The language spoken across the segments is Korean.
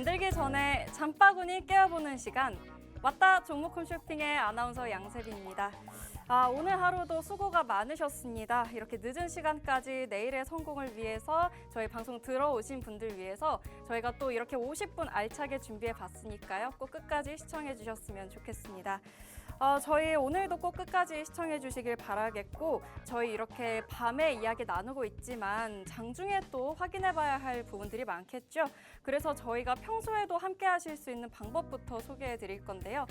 잠들기 전에 잠바구니 깨워보는 시간. 왔다 종목홈 쇼핑의 아나운서 양세빈입니다. 오늘 하루도 수고가 많으셨습니다. 이렇게 늦은 시간까지 내일의 성공을 위해서 저희 방송 들어오신 분들 위해서 저희가 또 이렇게 50분 알차게 준비해 봤으니까요. 꼭 끝까지 시청해 주셨으면 좋겠습니다. 저희 오늘도 꼭 끝까지 시청해 주시길 바라겠고, 저희 이렇게 밤에 이야기 나누고 있지만 장중에 또 확인해 봐야 할 부분들이 많겠죠. 그래서 저희가 평소에도 함께 하실 수 있는 방법부터 소개해 드릴 건데요.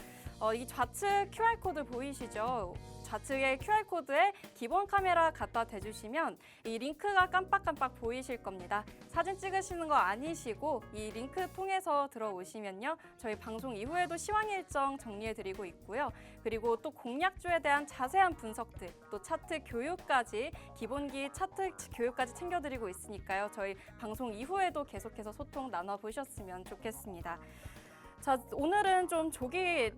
이 좌측 QR코드 보이시죠? 좌측에 QR코드에 기본 카메라 갖다 대주시면 이 링크가 깜빡깜빡 보이실 겁니다. 사진 찍으시는 거 아니시고 이 링크 통해서 들어오시면요. 저희 방송 이후에도 시황 일정 정리해드리고 있고요. 그리고 또 공략주에 대한 자세한 분석들, 또 차트 교육까지, 기본기 차트 교육까지 챙겨드리고 있으니까요. 저희 방송 이후에도 계속해서 소통 나눠보셨으면 좋겠습니다. 자, 오늘은 좀 조기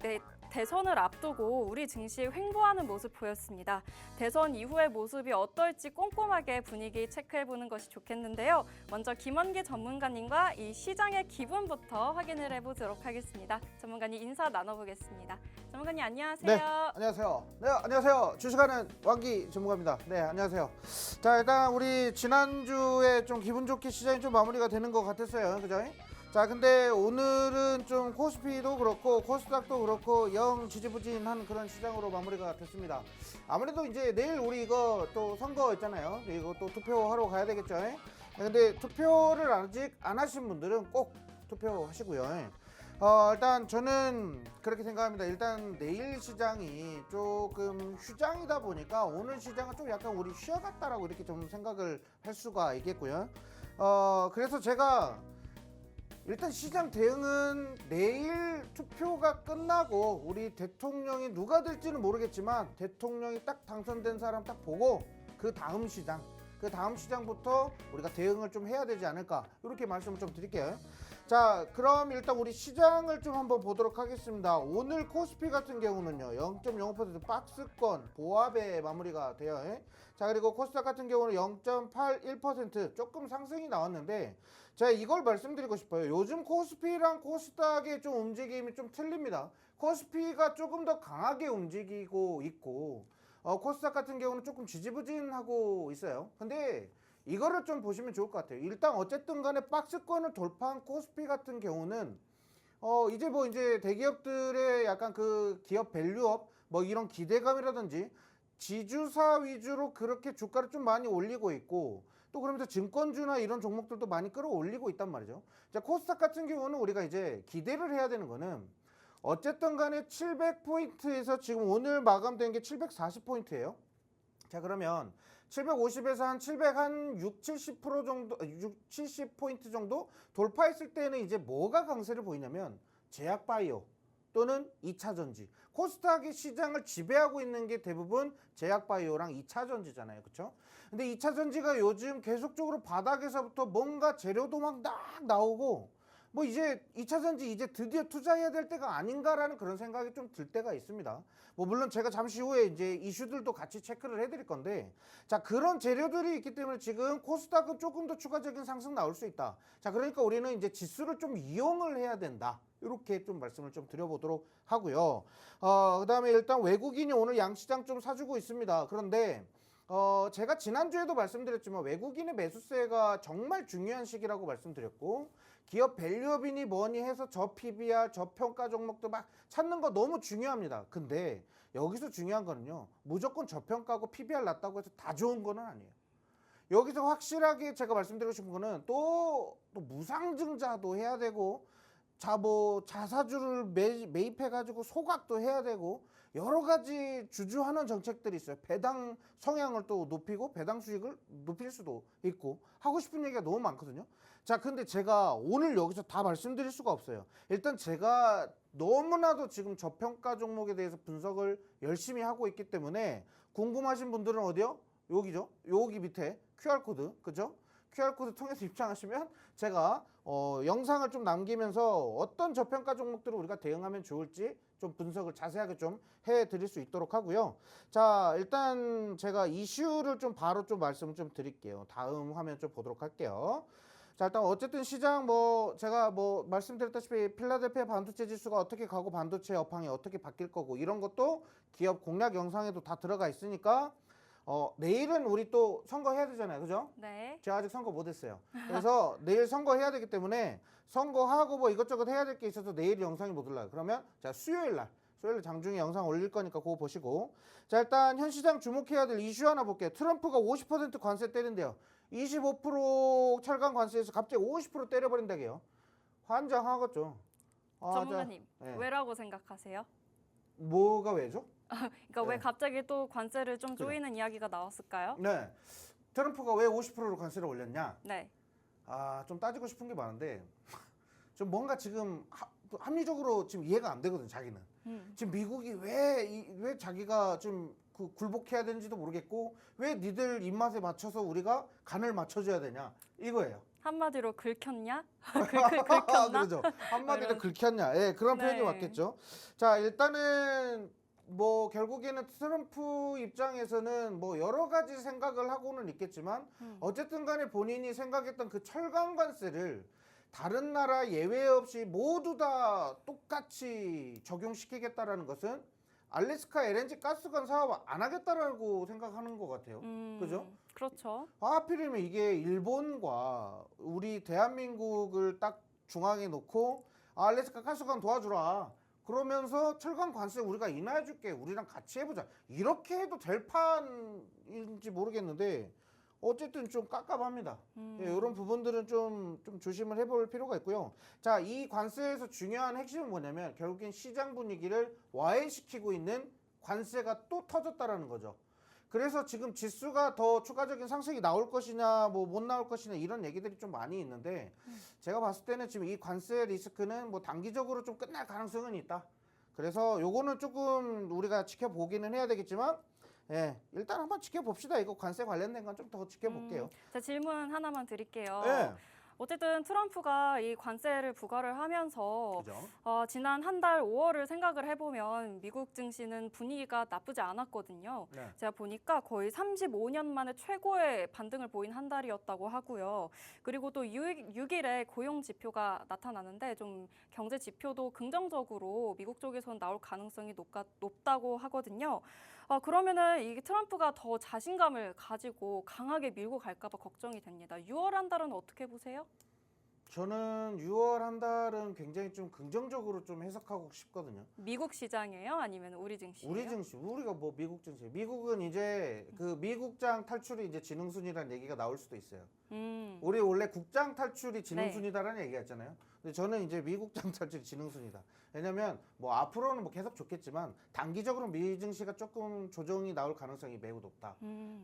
대선을 앞두고 우리 증시 횡보하는 모습 보였습니다. 대선 이후의 모습이 어떨지 꼼꼼하게 분위기 체크해보는 것이 좋겠는데요. 먼저 김원기 전문가님과 이 시장의 기분부터 확인을 해보도록 하겠습니다. 전문가님 인사 나눠보겠습니다. 전문가님 안녕하세요. 네, 안녕하세요. 네, 안녕하세요. 주식하는 왕기 전문가입니다. 네, 안녕하세요. 자, 일단 우리 지난주에 좀 기분 좋게 시장이 좀 마무리가 되는 것 같았어요. 그죠? 자, 근데 오늘은 좀 코스피도 그렇고 코스닥도 그렇고 영 지지부진한 그런 시장으로 마무리가 됐습니다. 아무래도 이제 내일 우리 이거 또 선거 있잖아요. 이거 또 투표하러 가야 되겠죠. 근데 투표를 아직 안 하신 분들은 꼭 투표하시고요. 일단 저는 그렇게 생각합니다. 일단 내일 시장이 조금 휴장이다 보니까 오늘 시장은 좀 약간 우리 쉬어갔다라고 이렇게 좀 생각을 할 수가 있겠고요. 그래서 제가 일단 시장 대응은 내일 투표가 끝나고 우리 대통령이 누가 될지는 모르겠지만 대통령이 딱 당선된 사람 딱 보고 그 다음 시장부터 우리가 대응을 좀 해야 되지 않을까, 이렇게 말씀을 좀 드릴게요. 자, 그럼 일단 우리 시장을 좀 한번 보도록 하겠습니다. 오늘 코스피 같은 경우는요 0.05% 박스권 보합에 마무리가 돼요. 자, 그리고 코스닥 같은 경우는 0.81% 조금 상승이 나왔는데, 제가 이걸 말씀드리고 싶어요. 요즘 코스피랑 코스닥의 좀 움직임이 좀 틀립니다. 코스피가 조금 더 강하게 움직이고 있고 코스닥 같은 경우는 조금 지지부진하고 있어요. 근데 이거를 좀 보시면 좋을 것 같아요. 일단 어쨌든 간에 박스권을 돌파한 코스피 같은 경우는 이제 대기업들의 약간 그 기업 밸류업 뭐 이런 기대감이라든지 지주사 위주로 그렇게 주가를 좀 많이 올리고 있고, 또 그러면서 증권주나 이런 종목들도 많이 끌어올리고 있단 말이죠. 자, 코스닥 같은 경우는 우리가 이제 기대를 해야 되는 거는 어쨌든 간에 700포인트에서 지금 오늘 마감된 게 740포인트예요. 자, 그러면 750에서 한 700 한 70% 정도, 70포인트 정도 돌파했을 때는 이제 뭐가 강세를 보이냐면 제약 바이오 또는 2차 전지. 코스닥이 시장을 지배하고 있는 게 대부분 제약 바이오랑 2차 전지잖아요. 그렇죠? 근데 2차 전지가 요즘 계속적으로 바닥에서부터 뭔가 재료도 막 나오고 뭐 이제 2차 전지 이제 드디어 투자해야 될 때가 아닌가라는 그런 생각이 좀 들 때가 있습니다. 뭐 물론 제가 잠시 후에 이제 이슈들도 같이 체크를 해드릴 건데, 자, 그런 재료들이 있기 때문에 지금 코스닥은 조금 더 추가적인 상승 나올 수 있다. 자, 그러니까 우리는 이제 지수를 좀 이용을 해야 된다. 이렇게 좀 말씀을 좀 드려보도록 하고요. 그다음에 일단 외국인이 오늘 양시장 좀 사주고 있습니다. 그런데 제가 지난주에도 말씀드렸지만 외국인의 매수세가 정말 중요한 시기라고 말씀드렸고, 기업 밸류업이니 뭐니 해서 저 PBR, 저 평가 종목도 막 찾는 거 너무 중요합니다. 근데 여기서 중요한 거는요, 무조건 저평가고 PBR 낮다고 해서 다 좋은 거는 아니에요. 여기서 확실하게 제가 말씀드리고 싶은 거는 또 무상증자도 해야 되고, 자사주를 매입해가지고 소각도 해야 되고, 여러 가지 주주환원 정책들이 있어요. 배당 성향을 또 높이고 배당 수익을 높일 수도 있고, 하고 싶은 얘기가 너무 많거든요. 자, 근데 제가 오늘 여기서 다 말씀드릴 수가 없어요. 일단 제가 너무나도 지금 저평가 종목에 대해서 분석을 열심히 하고 있기 때문에 궁금하신 분들은 어디요? 여기죠. 여기 밑에 QR코드, 그죠? QR코드 통해서 입장하시면 제가 영상을 좀 남기면서 어떤 저평가 종목들을 우리가 대응하면 좋을지 좀 분석을 자세하게 좀 해드릴 수 있도록 하고요. 자, 일단 제가 이슈를 좀 바로 좀 말씀을 좀 드릴게요. 다음 화면 좀 보도록 할게요. 자, 일단 어쨌든 시장 뭐 제가 뭐 말씀드렸다시피 필라델피아 반도체 지수가 어떻게 가고 반도체 업황이 어떻게 바뀔 거고 이런 것도 기업 공략 영상에도 다 들어가 있으니까 내일은 우리 또 선거해야 되잖아요. 그죠? 네. 제가 아직 선거 못 했어요. 그래서 내일 선거해야 되기 때문에 선거하고 뭐 이것저것 해야 될 게 있어서 내일 영상이 못 올라요. 그러면 자, 수요일 장중에 영상 올릴 거니까 그거 보시고. 자, 일단 현 시장 주목해야 될 이슈 하나 볼게요. 트럼프가 50% 관세 때린대요. 25% 철강 관세에서 갑자기 50% 때려버린다게요. 환장하겠죠. 전문가님, 네. 왜라고 생각하세요? 뭐가 왜죠? 그러니까 왜 갑자기 또 관세를 좀 조이는 이야기가 나왔을까요? 네. 트럼프가 왜 50%로 관세를 올렸냐? 네. 좀 따지고 싶은 게 많은데 좀 뭔가 지금 합리적으로 지금 이해가 안 되거든, 자기는. 지금 미국이 왜 자기가 좀 굴복해야 되는지도 모르겠고 왜 니들 입맛에 맞춰서 우리가 간을 맞춰줘야 되냐 이거예요. 한마디로 긁혔냐? 긁혔나? 그러죠. 한마디로 긁혔냐. 예, 그런 네. 표현이 맞겠죠. 자, 일단은 뭐 결국에는 트럼프 입장에서는 뭐 여러 가지 생각을 하고는 있겠지만 어쨌든 간에 본인이 생각했던 그 철강 관세를 다른 나라 예외 없이 모두 다 똑같이 적용시키겠다라는 것은 알래스카 LNG 가스관 사업 안 하겠다라고 생각하는 것 같아요. 그죠? 그렇죠. 하필이면 이게 일본과 우리 대한민국을 딱 중앙에 놓고 알래스카 가스관 도와주라. 그러면서 철강 관세 우리가 인하해줄게. 우리랑 같이 해보자. 이렇게 해도 될 판인지 모르겠는데 어쨌든 좀 깝깝합니다. 예, 이런 부분들은 좀 조심을 해볼 필요가 있고요. 자, 이 관세에서 중요한 핵심은 뭐냐면 결국엔 시장 분위기를 와해시키고 있는 관세가 또 터졌다라는 거죠. 그래서 지금 지수가 더 추가적인 상승이 나올 것이냐 뭐 못 나올 것이냐 이런 얘기들이 좀 많이 있는데 제가 봤을 때는 지금 이 관세 리스크는 뭐 단기적으로 좀 끝날 가능성은 있다. 그래서 요거는 조금 우리가 지켜보기는 해야 되겠지만 예, 일단 한번 지켜봅시다. 이거 관세 관련된 건 좀 더 지켜볼게요. 자, 질문 하나만 드릴게요. 예. 어쨌든 트럼프가 이 관세를 부과를 하면서 그죠? 지난 한 달 5월을 생각을 해보면 미국 증시는 분위기가 나쁘지 않았거든요. 네. 제가 보니까 거의 35년 만에 최고의 반등을 보인 한 달이었다고 하고요. 그리고 또 6일에 고용 지표가 나타나는데 좀 경제 지표도 긍정적으로 미국 쪽에서는 나올 가능성이 높다고 하거든요. 그러면은 이 트럼프가 더 자신감을 가지고 강하게 밀고 갈까 봐 걱정이 됩니다. 6월 한 달은 어떻게 보세요? 저는 6월 한 달은 굉장히 좀 긍정적으로 좀 해석하고 싶거든요. 미국 시장이에요? 아니면 우리 증시예요? 우리 증시, 우리가 뭐 미국 증시. 미국은 이제 그 미국장 탈출이 이제 지능순이라는 얘기가 나올 수도 있어요. 우리 원래 국장 탈출이 지능순이다라는 얘기가 있잖아요. 근데 저는 이제 미국장 탈출이 지능순이다. 왜냐면 뭐 앞으로는 뭐 계속 좋겠지만 단기적으로 미 증시가 조금 조정이 나올 가능성이 매우 높다.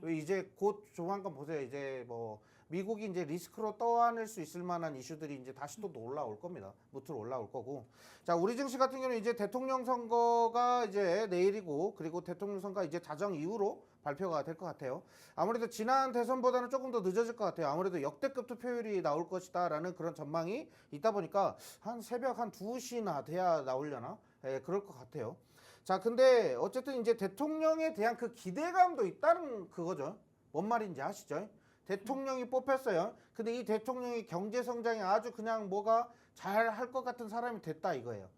이제 곧 조만간 보세요. 이제 뭐 미국이 이제 리스크로 떠안을 수 있을 만한 이슈들이 이제 다시 또 올라올 겁니다. 무트로 올라올 거고. 자, 우리 증시 같은 경우는 이제 대통령 선거가 이제 내일이고 그리고 대통령 선거 이제 자정 이후로 발표가 될 것 같아요. 아무래도 지난 대선보다는 조금 더 늦어질 것 같아요. 아무래도 역대급 투표율이 나올 것이다라는 그런 전망이 있다 보니까 한 새벽 한 2시나 돼야 나오려나? 예, 그럴 것 같아요. 자, 근데 어쨌든 이제 대통령에 대한 그 기대감도 있다는 그거죠. 뭔 말인지 아시죠? 대통령이 뽑혔어요. 근데 이 대통령이 경제 성장이 아주 그냥 뭐가 잘 할 것 같은 사람이 됐다 이거예요.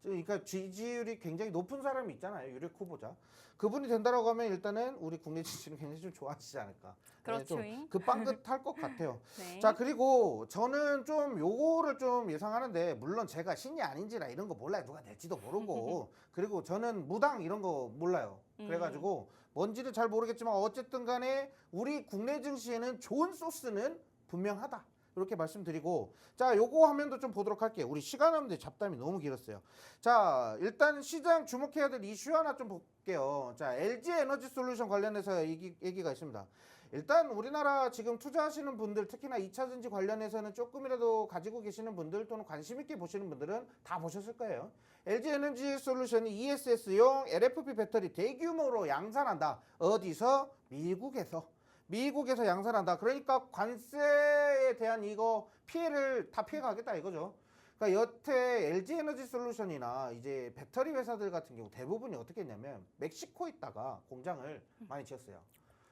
그러니까 지지율이 굉장히 높은 사람이 있잖아요. 유력 후보자. 그분이 된다라고 하면 일단은 우리 국내 지지는 굉장히 좀 좋아지지 않을까. 그렇죠. 그 빵긋할 것 같아요. 네. 자, 그리고 저는 좀 요거를 좀 예상하는데 물론 제가 신이 아닌지라 이런 거 몰라요. 누가 될지도 모르고. 그리고 저는 무당 이런 거 몰라요. 그래가지고 뭔지는 잘 모르겠지만 어쨌든 간에 우리 국내 증시에는 좋은 소스는 분명하다. 이렇게 말씀드리고 자, 요거 화면도 좀 보도록 할게요. 우리 시간 없는데 잡담이 너무 길었어요. 자, 일단 시장 주목해야 될 이슈 하나 좀 볼게요. 자, LG 에너지 솔루션 관련해서 얘기가 있습니다. 일단 우리나라 지금 투자하시는 분들 특히나 2차 전지 관련해서는 조금이라도 가지고 계시는 분들 또는 관심 있게 보시는 분들은 다 보셨을 거예요. LG 에너지 솔루션이 ESS용 LFP 배터리 대규모로 양산한다. 어디서? 미국에서 양산한다. 그러니까 관세에 대한 이거 피해를 다 피해가겠다 이거죠. 그러니까 여태 LG 에너지 솔루션이나 이제 배터리 회사들 같은 경우 대부분이 어떻게 했냐면 멕시코에 있다가 공장을 많이 지었어요.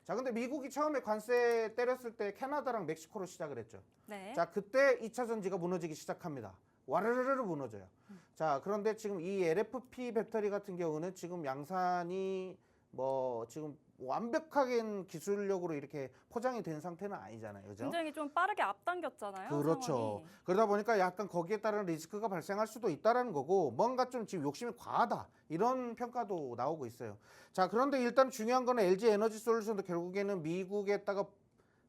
자, 근데 미국이 처음에 관세 때렸을 때 캐나다랑 멕시코로 시작을 했죠. 네. 자, 그때 2차 전지가 무너지기 시작합니다. 와르르르 무너져요. 자, 그런데 지금 이 LFP 배터리 같은 경우는 지금 양산이 뭐 지금 완벽하게 기술력으로 이렇게 포장이 된 상태는 아니잖아요. 그죠? 굉장히 좀 빠르게 앞당겼잖아요. 그렇죠. 상황이. 그러다 보니까 약간 거기에 따른 리스크가 발생할 수도 있다라는 거고 뭔가 좀 지금 욕심이 과하다 이런 평가도 나오고 있어요. 자, 그런데 일단 중요한 거는 LG 에너지 솔루션도 결국에는 미국에다가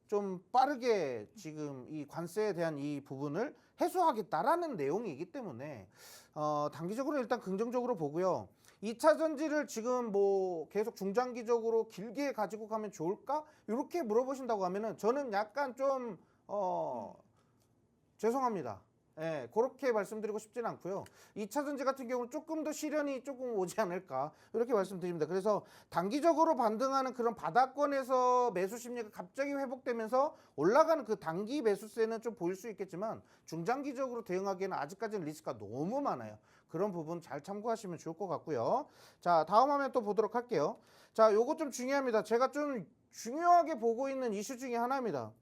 좀 빠르게 지금 이 관세에 대한 이 부분을 해소하겠다라는 내용이기 때문에 단기적으로 일단 긍정적으로 보고요. 2차 전지를 지금 뭐 계속 중장기적으로 길게 가지고 가면 좋을까? 이렇게 물어보신다고 하면은 저는 약간 좀 죄송합니다. 예, 그렇게 말씀드리고 싶진 않고요. 2차 전지 같은 경우는 조금 더 시련이 조금 오지 않을까 이렇게 말씀드립니다. 그래서 단기적으로 반등하는 그런 바닥권에서 매수 심리가 갑자기 회복되면서 올라가는 그 단기 매수세는 좀 보일 수 있겠지만 중장기적으로 대응하기에는 아직까지는 리스크가 너무 많아요. 그런 부분 잘 참고하시면 좋을 것 같고요. 자, 다음 화면 또 보도록 할게요. 자, 요거 좀 중요합니다. 제가 좀 중요하게 보고 있는 이슈 중에 하나입니다.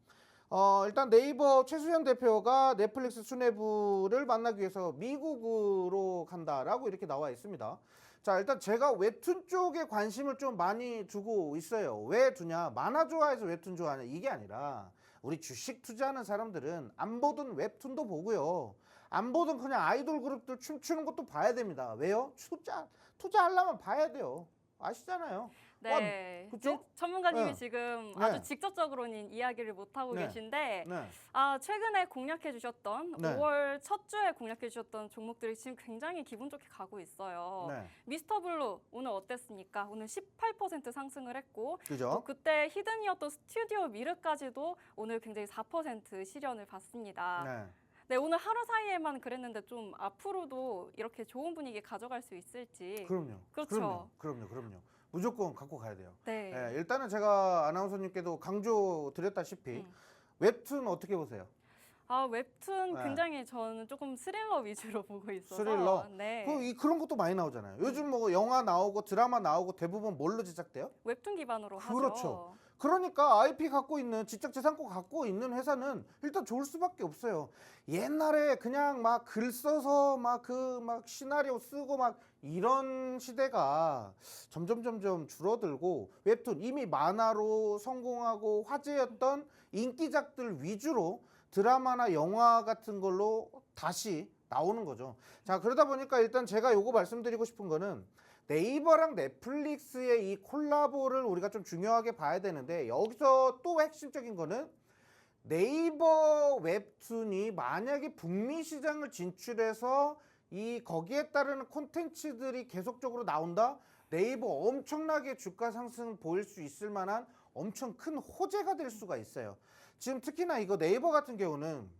일단 네이버 최수현 대표가 넷플릭스 수뇌부를 만나기 위해서 미국으로 간다라고 이렇게 나와 있습니다. 자, 일단 제가 웹툰 쪽에 관심을 좀 많이 두고 있어요. 왜 두냐? 만화 좋아해서 웹툰 좋아하냐? 이게 아니라 우리 주식 투자하는 사람들은 안 보던 웹툰도 보고요. 안 보던 그냥 아이돌 그룹들 춤추는 것도 봐야 됩니다. 왜요? 투자하려면 봐야 돼요. 아시잖아요. 네. 그쵸? 전문가님이 네. 지금 네. 아주 직접적으로는 이야기를 못 하고 네. 계신데 네. 최근에 공략해 주셨던 네. 5월 첫 주에 공략해 주셨던 종목들이 지금 굉장히 기분 좋게 가고 있어요. 네. 미스터블루 오늘 어땠습니까? 오늘 18% 상승을 했고 그죠? 또 그때 히든이었던 스튜디오 미르까지도 오늘 굉장히 4% 실현을 봤습니다. 네. 네, 오늘 하루 사이에만 그랬는데 좀 앞으로도 이렇게 좋은 분위기 가져갈 수 있을지. 그럼요. 그렇죠. 그럼요. 무조건 갖고 가야 돼요. 네. 예, 일단은 제가 아나운서님께도 강조 드렸다시피 웹툰 어떻게 보세요? 웹툰 네. 굉장히 저는 조금 스릴러 위주로 보고 있어서. 스릴러? 네. 그런 것도 많이 나오잖아요. 요즘 뭐 영화 나오고 드라마 나오고 대부분 뭘로 제작돼요? 웹툰 기반으로 그렇죠. 하죠. 그러니까 IP 갖고 있는 지적재산권 갖고 있는 회사는 일단 좋을 수밖에 없어요. 옛날에 그냥 막 글 써서 막 시나리오 쓰고 막 이런 시대가 점점 줄어들고 웹툰 이미 만화로 성공하고 화제였던 인기작들 위주로 드라마나 영화 같은 걸로 다시 나오는 거죠. 자, 그러다 보니까 일단 제가 요거 말씀드리고 싶은 거는 네이버랑 넷플릭스의 이 콜라보를 우리가 좀 중요하게 봐야 되는데 여기서 또 핵심적인 거는 네이버 웹툰이 만약에 북미 시장을 진출해서 거기에 따르는 콘텐츠들이 계속적으로 나온다? 네이버 엄청나게 주가 상승 보일 수 있을 만한 엄청 큰 호재가 될 수가 있어요. 지금 특히나 이거 네이버 같은 경우는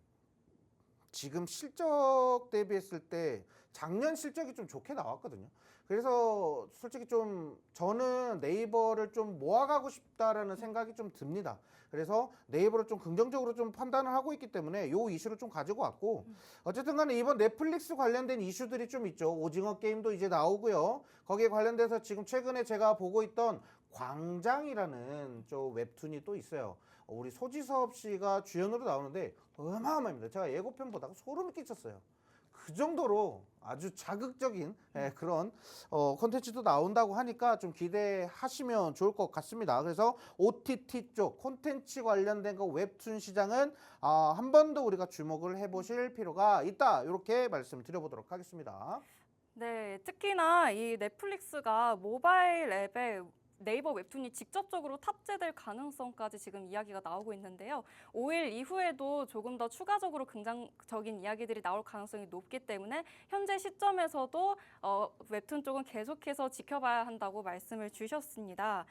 지금 실적 대비했을 때 작년 실적이 좀 좋게 나왔거든요. 그래서 솔직히 좀 저는 네이버를 좀 모아가고 싶다라는 생각이 좀 듭니다. 그래서 네이버를 좀 긍정적으로 좀 판단을 하고 있기 때문에 요 이슈를 좀 가지고 왔고 어쨌든 간에 이번 넷플릭스 관련된 이슈들이 좀 있죠. 오징어 게임도 이제 나오고요. 거기에 관련돼서 지금 최근에 제가 보고 있던 광장이라는 저 웹툰이 또 있어요. 우리 소지섭 씨가 주연으로 나오는데 어마어마합니다. 제가 예고편 보다가 소름이 끼쳤어요. 그 정도로 아주 자극적인 그런 콘텐츠도 나온다고 하니까 좀 기대하시면 좋을 것 같습니다. 그래서 OTT 쪽 콘텐츠 관련된 거 웹툰 시장은 한 번 더 우리가 주목을 해보실 필요가 있다. 이렇게 말씀드려보도록 하겠습니다. 네, 특히나 이 넷플릭스가 모바일 앱에 네이버 웹툰이 직접적으로 탑재될 가능성까지 지금 이야기가 나오고 있는데요. 5일 이후에도 조금 더 추가적으로 긍정적인 이야기들이 나올 가능성이 높기 때문에 현재 시점에서도 웹툰 쪽은 계속해서 지켜봐야 한다고 말씀을 주셨습니다.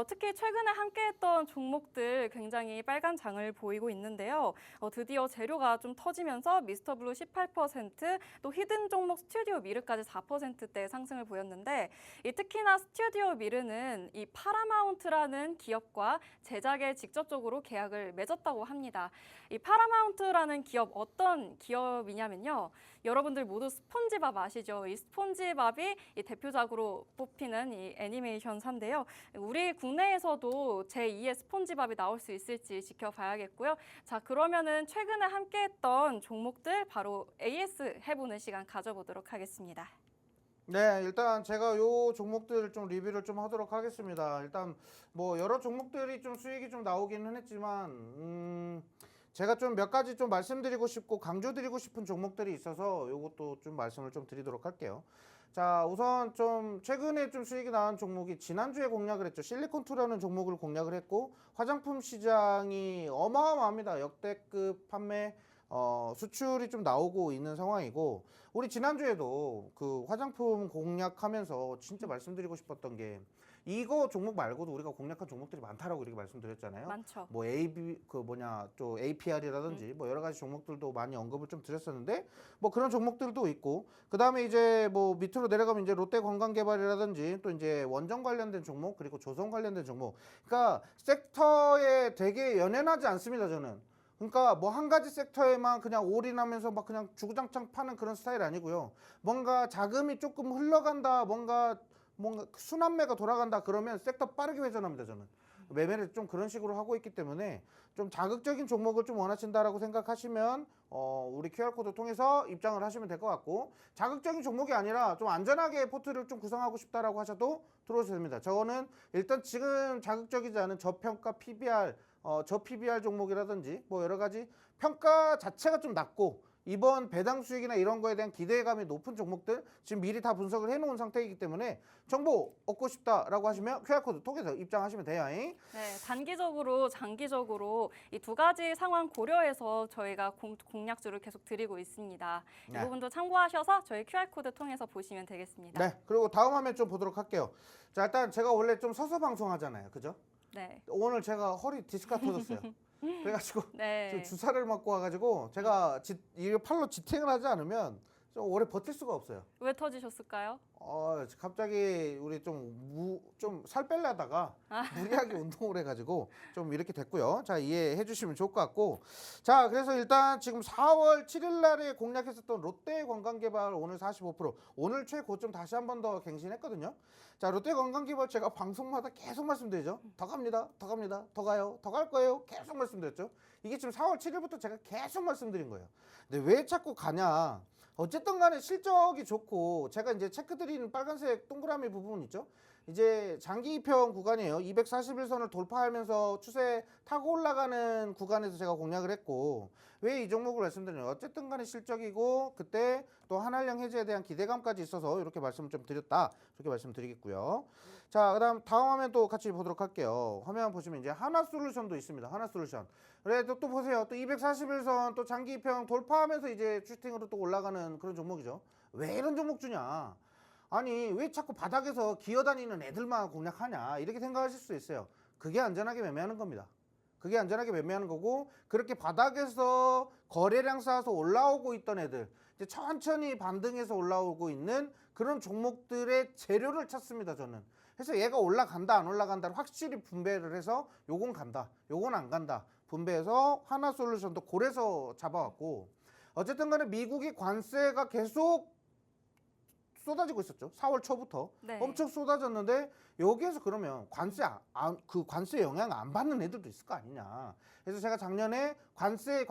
특히 최근에 함께했던 종목들 굉장히 빨간 장을 보이고 있는데요. 드디어 재료가 좀 터지면서 미스터블루 18%, 또 히든 종목 스튜디오 미르까지 4%대 상승을 보였는데 특히나 스튜디오 미르는 이 파라마운트라는 기업과 제작에 직접적으로 계약을 맺었다고 합니다. 이 파라마운트라는 기업 어떤 기업이냐면요. 여러분들 모두 스폰지밥 아시죠? 이 스폰지밥이 이 대표작으로 뽑히는 이 애니메이션사인데요. 우리 국내에서도 제2의 스폰지밥이 나올 수 있을지 지켜봐야겠고요. 자, 그러면은 최근에 함께했던 종목들 바로 AS 해보는 시간 가져보도록 하겠습니다. 네, 일단 제가 요 종목들 좀 리뷰를 좀 하도록 하겠습니다. 일단 뭐 여러 종목들이 좀 수익이 좀 나오기는 했지만 제가 좀 몇 가지 좀 말씀드리고 싶고 강조드리고 싶은 종목들이 있어서 요것도 좀 말씀을 좀 드리도록 할게요. 자, 우선 좀 최근에 좀 수익이 나온 종목이 지난주에 공략을 했죠. 실리콘2라는 종목을 공략을 했고 화장품 시장이 어마어마합니다. 역대급 판매 수출이 좀 나오고 있는 상황이고 우리 지난주에도 그 화장품 공략하면서 진짜 말씀드리고 싶었던 게 이거 종목 말고도 우리가 공략한 종목들이 많다라고 이렇게 말씀드렸잖아요. 많죠. 뭐 또 APR이라든지 뭐 여러 가지 종목들도 많이 언급을 좀 드렸었는데 뭐 그런 종목들도 있고 그다음에 이제 뭐 밑으로 내려가면 이제 롯데관광개발이라든지 또 이제 원전 관련된 종목 그리고 조선 관련된 종목 그러니까 섹터에 되게 연연하지 않습니다 저는. 그러니까 뭐 한 가지 섹터에만 그냥 올인하면서 막 그냥 주구장창 파는 그런 스타일 아니고요. 뭔가 자금이 조금 흘러간다, 뭔가 순환매가 돌아간다 그러면 섹터 빠르게 회전합니다 저는. 매매를 좀 그런 식으로 하고 있기 때문에 좀 자극적인 종목을 좀 원하신다라고 생각하시면 우리 QR코드 통해서 입장을 하시면 될 것 같고 자극적인 종목이 아니라 좀 안전하게 포트를 좀 구성하고 싶다라고 하셔도 들어오셔도 됩니다. 저거는 일단 지금 자극적이지 않은 저평가 PBR 저 PBR 종목이라든지 뭐 여러 가지 평가 자체가 좀 낮고 이번 배당 수익이나 이런 거에 대한 기대감이 높은 종목들 지금 미리 다 분석을 해놓은 상태이기 때문에 정보 얻고 싶다라고 하시면 QR코드 통해서 입장하시면 돼요. 네, 단기적으로, 장기적으로 이 두 가지 상황 고려해서 저희가 공략주를 계속 드리고 있습니다. 이 네. 부분도 참고하셔서 저희 QR코드 통해서 보시면 되겠습니다. 네, 그리고 다음 화면 좀 보도록 할게요. 자, 일단 제가 원래 좀 서서 방송하잖아요, 그죠? 네. 오늘 제가 허리 디스크가 터졌어요. 그래가지고 네. 지금 주사를 맞고 와가지고 제가 이거 팔로 지탱을 하지 않으면 좀 오래 버틸 수가 없어요. 왜 터지셨을까요? 갑자기 우리 좀 살 빼려다가 무리하게 운동을 해가지고 좀 이렇게 됐고요. 자, 이해해 주시면 좋을 것 같고. 자, 그래서 일단 지금 4월 7일 날에 공략했었던 롯데관광개발 오늘 45% 오늘 최고점 다시 한 번 더 갱신했거든요. 자, 롯데관광개발 제가 방송마다 계속 말씀드리죠. 더 갑니다. 더 갑니다. 더 가요. 더 갈 거예요. 계속 말씀드렸죠. 이게 지금 4월 7일부터 제가 계속 말씀드린 거예요. 근데 왜 자꾸 가냐? 어쨌든 간에 실적이 좋고 제가 이제 체크드린 빨간색 동그라미 부분 있죠. 이제 장기 입형 구간이에요. 241선을 돌파하면서 추세 타고 올라가는 구간에서 제가 공략을 했고 왜 이 종목을 말씀드리냐면 어쨌든 간에 실적이고 그때 또 한한령 해제에 대한 기대감까지 있어서 이렇게 말씀을 좀 드렸다. 이렇게 말씀드리겠고요. 자, 그다음 다음 화면 또 같이 보도록 할게요. 화면 보시면 이제 하나솔루션도 있습니다. 하나솔루션. 그래도 또 보세요. 또 241선 또 장기 입형 돌파하면서 이제 슈팅으로 또 올라가는 그런 종목이죠. 왜 이런 종목 주냐? 아니 왜 자꾸 바닥에서 기어다니는 애들만 공략하냐 이렇게 생각하실 수 있어요. 그게 안전하게 매매하는 겁니다. 그게 안전하게 매매하는 거고 그렇게 바닥에서 거래량 쌓아서 올라오고 있던 애들 이제 천천히 반등해서 올라오고 있는 그런 종목들의 재료를 찾습니다 저는. 그래서 얘가 올라간다 안 올라간다를 확실히 분배를 해서 요건 간다 요건 안 간다 분배해서 하나솔루션도 고래서 잡아왔고 어쨌든 간에 미국의 관세가 계속 쏟아지고 있었죠. 4월 초부터 네. 엄청 쏟아졌는데 여기에서 그러면 그 관세 영향 안 받는 애들도 있을 거 아니냐. 그래서 제가 작년에 관세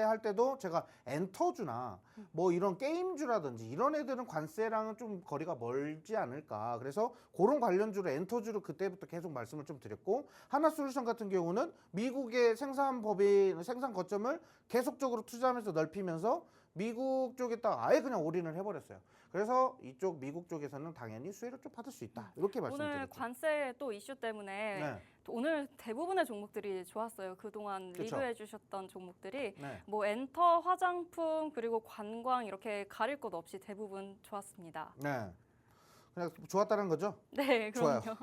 할 때도 제가 엔터주나 뭐 이런 게임주라든지 이런 애들은 관세랑은 좀 거리가 멀지 않을까. 그래서 그런 관련주로 엔터주로 그때부터 계속 말씀을 좀 드렸고 하나솔루션 같은 경우는 미국의 생산 거점을 계속적으로 투자하면서 넓히면서 미국 쪽에다 아예 그냥 올인을 해버렸어요. 그래서 이쪽 미국 쪽에서는 당연히 수혜를 좀 받을 수 있다. 이렇게 말씀드렸죠. 오늘 관세 또 이슈 때문에 네. 오늘 대부분의 종목들이 좋았어요. 그동안 그쵸. 리뷰해 주셨던 종목들이 네. 뭐 엔터, 화장품, 그리고 관광 이렇게 가릴 것 없이 대부분 좋았습니다. 네. 그냥 좋았다는 거죠? 네, 좋아요. 그럼요.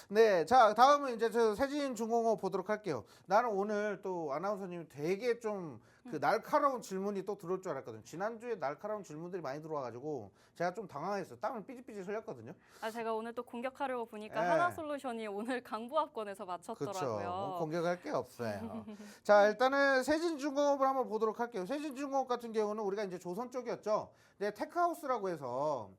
네, 자 다음은 이제 저 세진중공업 보도록 할게요. 나는 오늘 또 아나운서님이 되게 좀 그 날카로운 질문이 또 들어올 줄 알았거든요. 지난주에 날카로운 질문들이 많이 들어와가지고 제가 좀 당황했어요. 땀을 삐질삐질 흘렸거든요. 제가 오늘 또 공격하려고 보니까 네. 하나솔루션이 오늘 강부합권에서 그렇죠. 맞췄더라고요. 뭐 공격할 게 없어요. 자, 일단은 세진중공업을 한번 보도록 할게요. 세진중공업 같은 경우는 우리가 이제 조선 쪽이었죠. 네, 테크하우스라고 해서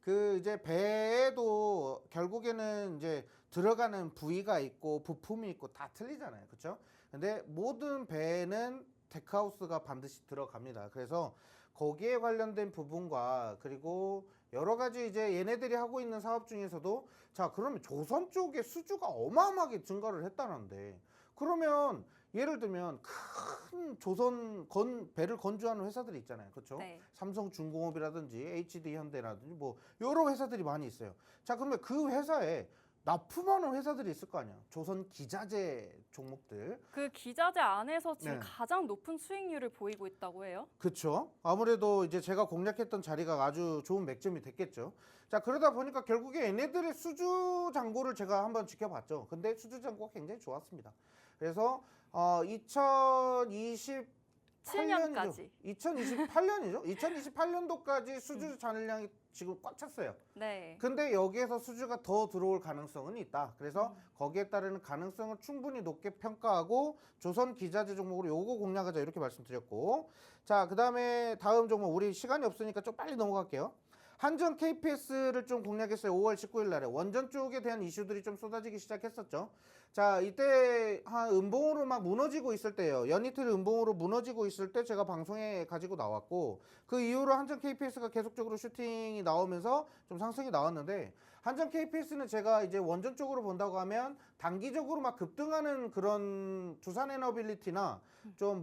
그 이제 배에도 결국에는 이제 들어가는 부위가 있고 부품이 있고 다 틀리잖아요. 그렇죠? 근데 모든 배에는 데크하우스가 반드시 들어갑니다. 그래서 거기에 관련된 부분과 그리고 여러 가지 이제 얘네들이 하고 있는 사업 중에서도 자, 그러면 조선 쪽에 수주가 어마어마하게 증가를 했다는데 그러면 예를 들면 큰 조선 배를 건조하는 회사들이 있잖아요. 그렇죠? 네. 삼성중공업이라든지 HD 현대라든지 뭐 여러 회사들이 많이 있어요. 자, 그러면 그 회사에 납품하는 회사들이 있을 거 아니야. 조선 기자재 종목들. 그 기자재 안에서 지금 네. 가장 높은 수익률을 보이고 있다고 해요. 그렇죠. 아무래도 이제 제가 공략했던 자리가 아주 좋은 맥점이 됐겠죠. 자, 그러다 보니까 결국에 얘네들의 수주 잔고를 제가 한번 지켜봤죠. 근데 수주 잔고가 굉장히 좋았습니다. 그래서 7년까지. 2028년이죠. 2028년도까지 수주 잔량이 지금 꽉 찼어요. 네. 근데 여기에서 수주가 더 들어올 가능성은 있다. 그래서 거기에 따르는 가능성을 충분히 높게 평가하고 조선 기자재 종목으로 요거 공략하자 이렇게 말씀드렸고, 자, 그다음에 다음 종목 우리 시간이 없으니까 좀 빨리 넘어갈게요. 한전 KPS를 좀 공략했어요. 5월 19일 날에 원전 쪽에 대한 이슈들이 좀 쏟아지기 시작했었죠. 자, 이때 한 음봉으로 막 무너지고 있을 때요. 연이틀 음봉으로 무너지고 있을 때 제가 방송에 가지고 나왔고, 그 이후로 한전 KPS가 계속적으로 슈팅이 나오면서 좀 상승이 나왔는데, 한전 KPS는 제가 이제 원전 쪽으로 본다고 하면 단기적으로 막 급등하는 그런 두산에너빌리티나 좀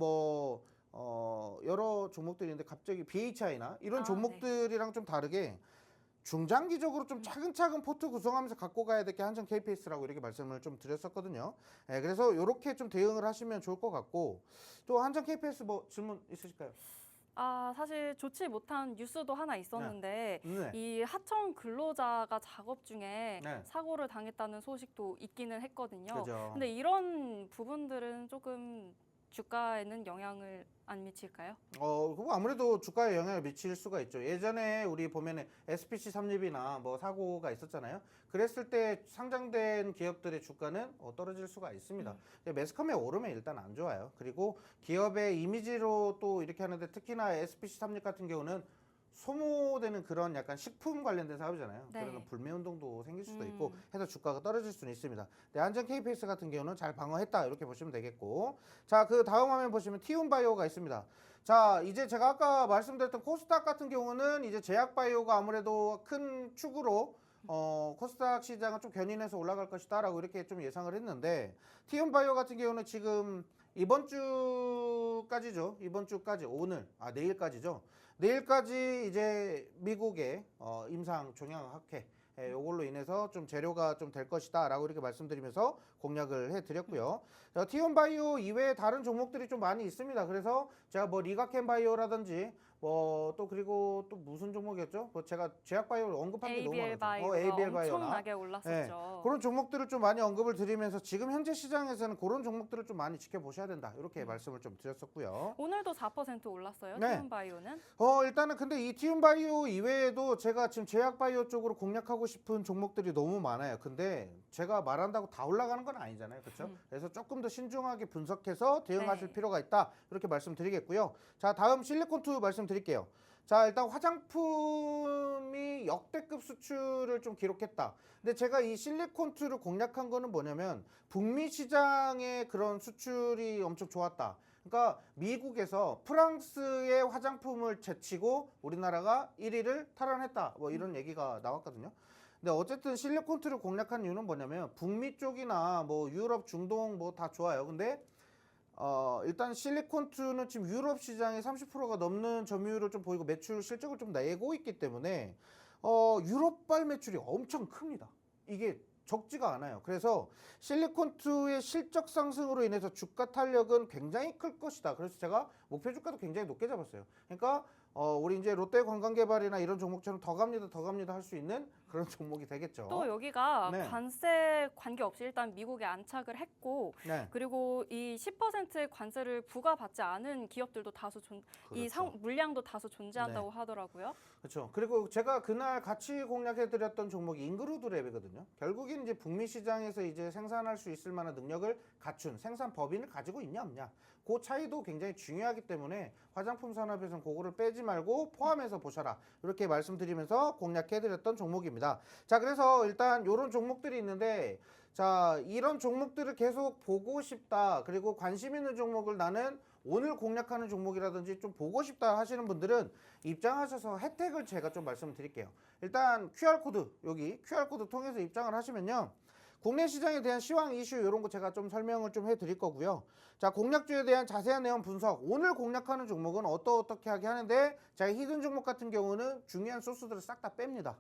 뭐 여러 종목들인데 갑자기 BHI나 이런 종목들이랑 좀 다르게 중장기적으로 좀 차근차근 포트 구성하면서 갖고 가야 될 게 한전 KPS라고 이렇게 말씀을 좀 드렸었거든요. 네, 그래서 이렇게 좀 대응을 하시면 좋을 것 같고, 또 한전 KPS 뭐 질문 있으실까요? 사실 좋지 못한 뉴스도 하나 있었는데 네. 이 하청 근로자가 작업 중에 네. 사고를 당했다는 소식도 있기는 했거든요. 그죠. 근데 이런 부분들은 조금 주가에는 영향을 안 미칠까요? 그거 아무래도 주가에 영향을 미칠 수가 있죠. 예전에 우리 보면은 SPC 삼립이나 뭐 사고가 있었잖아요. 그랬을 때 상장된 기업들의 주가는 떨어질 수가 있습니다. 매스컴에 오르면 일단 안 좋아요. 그리고 기업의 이미지로 또 이렇게 하는데 특히나 SPC 삼립 같은 경우는 소모되는 그런 약간 식품 관련된 사업이잖아요. 네. 그러면 불매운동도 생길 수도 있고 해서 주가가 떨어질 수는 있습니다. 근데 한전 KPS 같은 경우는 잘 방어했다 이렇게 보시면 되겠고, 자, 그 다음 화면 보시면 티움바이오가 있습니다. 자, 이제 제가 아까 말씀드렸던 코스닥 같은 경우는 이제 제약바이오가 아무래도 큰 축으로 코스닥 시장은 좀 견인해서 올라갈 것이다라고 이렇게 좀 예상을 했는데, 티움바이오 같은 경우는 지금 이번 주까지죠. 이번 주까지 내일까지죠. 내일까지 이제 미국의 임상 종양학회 요걸로 인해서 좀 재료가 좀 될 것이다 라고 이렇게 말씀드리면서 공략을 해드렸고요. 티온바이오 이외에 다른 종목들이 좀 많이 있습니다. 그래서 제가 뭐 리가켄바이오라든지 뭐 또 그리고 또 무슨 종목이었죠? 뭐 제가 제약바이오를 언급한 게 너무 ABL 많아서 바이오가 ABL 바이오나 엄청나게 올랐었죠. 그런 종목들을 좀 많이 언급을 드리면서 지금 현재 시장에서는 그런 종목들을 좀 많이 지켜보셔야 된다 이렇게 말씀을 좀 드렸었고요. 오늘도 4% 올랐어요. 네. 티움바이오는. 일단은 근데 이 티움바이오 이외에도 제가 지금 제약바이오 쪽으로 공략하고 싶은 종목들이 너무 많아요. 근데 제가 말한다고 다 올라가는 건 아니잖아요. 그렇죠? 그래서 조금 더 신중하게 분석해서 대응하실 네. 필요가 있다 이렇게 말씀드리겠고요. 자, 다음 실리콘2 말씀드릴게요. 자, 일단 화장품이 역대급 수출을 좀 기록했다. 근데 제가 이 실리콘2를 공략한 거는 뭐냐면 북미 시장의 그런 수출이 엄청 좋았다. 그러니까 미국에서 프랑스의 화장품을 제치고 우리나라가 1위를 탈환했다. 뭐 이런 얘기가 나왔거든요. 근데 어쨌든 실리콘2를 공략한 이유는 뭐냐면 북미 쪽이나 뭐 유럽, 중동 뭐 다 좋아요. 근데 일단 실리콘2는 지금 유럽 시장에 30%가 넘는 점유율을 좀 보이고 매출 실적을 좀 내고 있기 때문에 유럽발 매출이 엄청 큽니다. 이게 적지가 않아요. 그래서 실리콘2의 실적 상승으로 인해서 주가 탄력은 굉장히 클 것이다. 그래서 제가 목표 주가도 굉장히 높게 잡았어요. 그러니까 우리 이제 롯데 관광개발이나 이런 종목처럼 더 갑니다 할 수 있는 그런 종목이 되겠죠. 또 여기가 네. 관세 관계없이 일단 미국에 안착을 했고 네. 그리고 이 10% 관세를 부과받지 않은 기업들도 다수 그렇죠. 물량도 다수 존재한다고 네. 하더라고요. 그렇죠. 그리고 제가 그날 같이 공략해드렸던 종목이 인그루드랩이거든요. 결국엔 이제 북미 시장에서 이제 생산할 수 있을 만한 능력을 갖춘 생산 법인을 가지고 있냐 없냐. 그 차이도 굉장히 중요하기 때문에 화장품 산업에서는 그거를 빼지 말고 포함해서 보셔라. 이렇게 말씀드리면서 공략해드렸던 종목입니다. 자, 그래서 일단 이런 종목들이 있는데 자, 이런 종목들을 계속 보고 싶다. 그리고 관심 있는 종목을 나는 오늘 공략하는 종목이라든지 좀 보고 싶다 하시는 분들은 입장하셔서 혜택을 제가 좀 말씀드릴게요. 일단 QR코드, 여기 QR코드 통해서 입장을 하시면요. 국내 시장에 대한 시황 이슈 이런 거 제가 좀 설명을 좀 해드릴 거고요. 자, 공략주에 대한 자세한 내용 분석. 오늘 공략하는 종목은 어떻게 하게 하는데 제가 히든 종목 같은 경우는 중요한 소스들을 싹 다 뺍니다.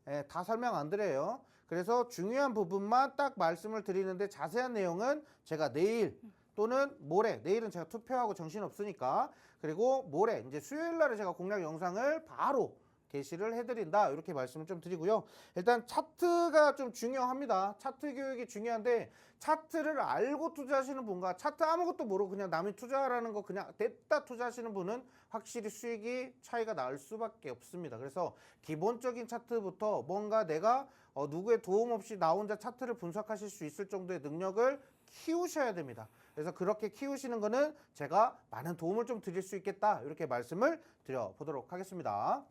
예, 다 설명 안 드려요. 그래서 중요한 부분만 딱 말씀을 드리는데 자세한 내용은 제가 내일 또는 모레, 내일은 제가 투표하고 정신 없으니까, 그리고 모레 이제 수요일 날에 제가 공략 영상을 바로 게시를 해드린다. 이렇게 말씀을 좀 드리고요. 일단 차트가 좀 중요합니다. 차트 교육이 중요한데 차트를 알고 투자하시는 분과 차트 아무것도 모르고 그냥 남이 투자하라는 거 그냥 냈다 투자하시는 분은 확실히 수익이 차이가 날 수밖에 없습니다. 그래서 기본적인 차트부터 뭔가 내가 누구의 도움 없이 나 혼자 차트를 분석하실 수 있을 정도의 능력을 키우셔야 됩니다. 그래서 그렇게 키우시는 거는 제가 많은 도움을 좀 드릴 수 있겠다. 이렇게 말씀을 드려보도록 하겠습니다.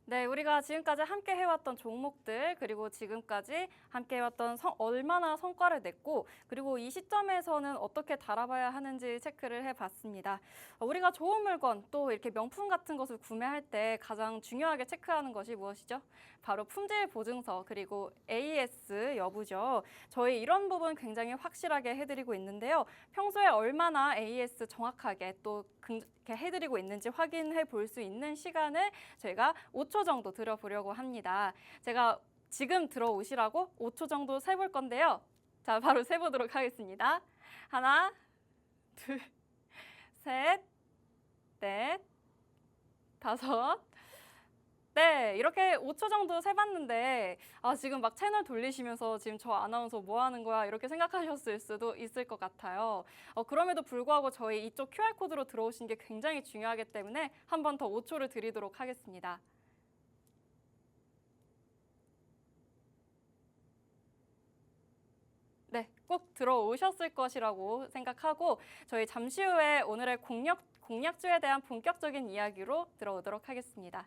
네, 우리가 지금까지 함께 해왔던 종목들, 그리고 지금까지 함께 해왔던 얼마나 성과를 냈고, 그리고 이 시점에서는 어떻게 달아봐야 하는지 체크를 해봤습니다. 우리가 좋은 물건, 또 이렇게 명품 같은 것을 구매할 때 가장 중요하게 체크하는 것이 무엇이죠? 바로 품질 보증서, 그리고 AS 여부죠. 저희 이런 부분 굉장히 확실하게 해드리고 있는데요. 평소에 얼마나 AS 정확하게 또 이렇게 해드리고 있는지 확인해 볼 수 있는 시간을 저희가 5초 정도 들어보려고 합니다. 제가 지금 들어오시라고 5초 정도 세볼 건데요. 자, 바로 세보도록 하겠습니다. 하나, 둘, 셋, 넷, 다섯. 네, 이렇게 5초 정도 세봤는데 지금 막 채널 돌리시면서 지금 저 아나운서 뭐 하는 거야 이렇게 생각하셨을 수도 있을 것 같아요. 그럼에도 불구하고 저희 이쪽 QR코드로 들어오신 게 굉장히 중요하기 때문에 한 번 더 5초를 드리도록 하겠습니다. 네, 꼭 들어오셨을 것이라고 생각하고 저희 잠시 후에 오늘의 공략주에 대한 본격적인 이야기로 들어오도록 하겠습니다.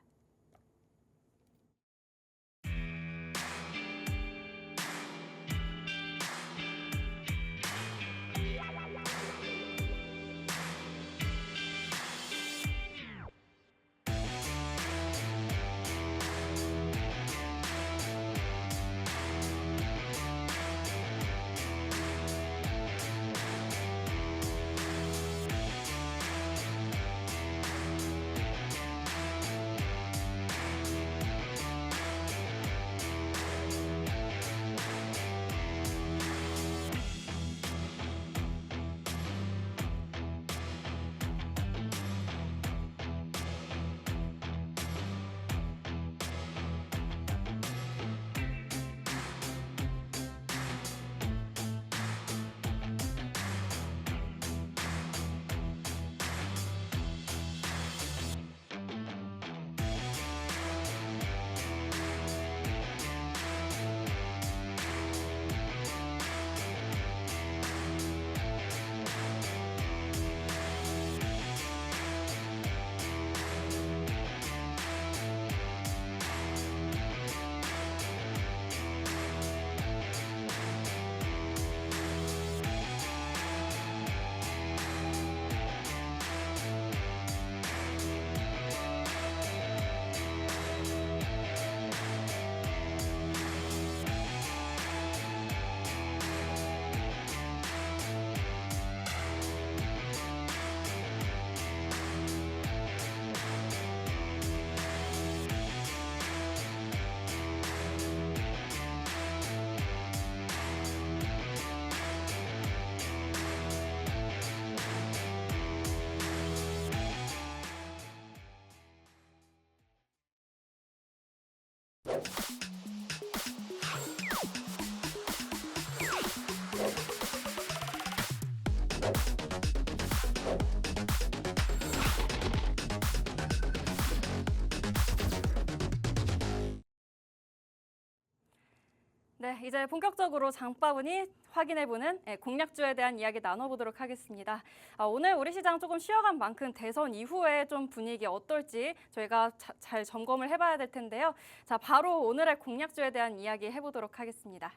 네, 이제 본격적으로 장바구니 확인해보는 공략주에 대한 이야기 나눠보도록 하겠습니다. 오늘 우리 시장 조금 쉬어간 만큼 대선 이후에 좀 분위기 어떨지 저희가 잘 점검을 해봐야 될 텐데요. 자, 바로 오늘의 공략주에 대한 이야기 해보도록 하겠습니다.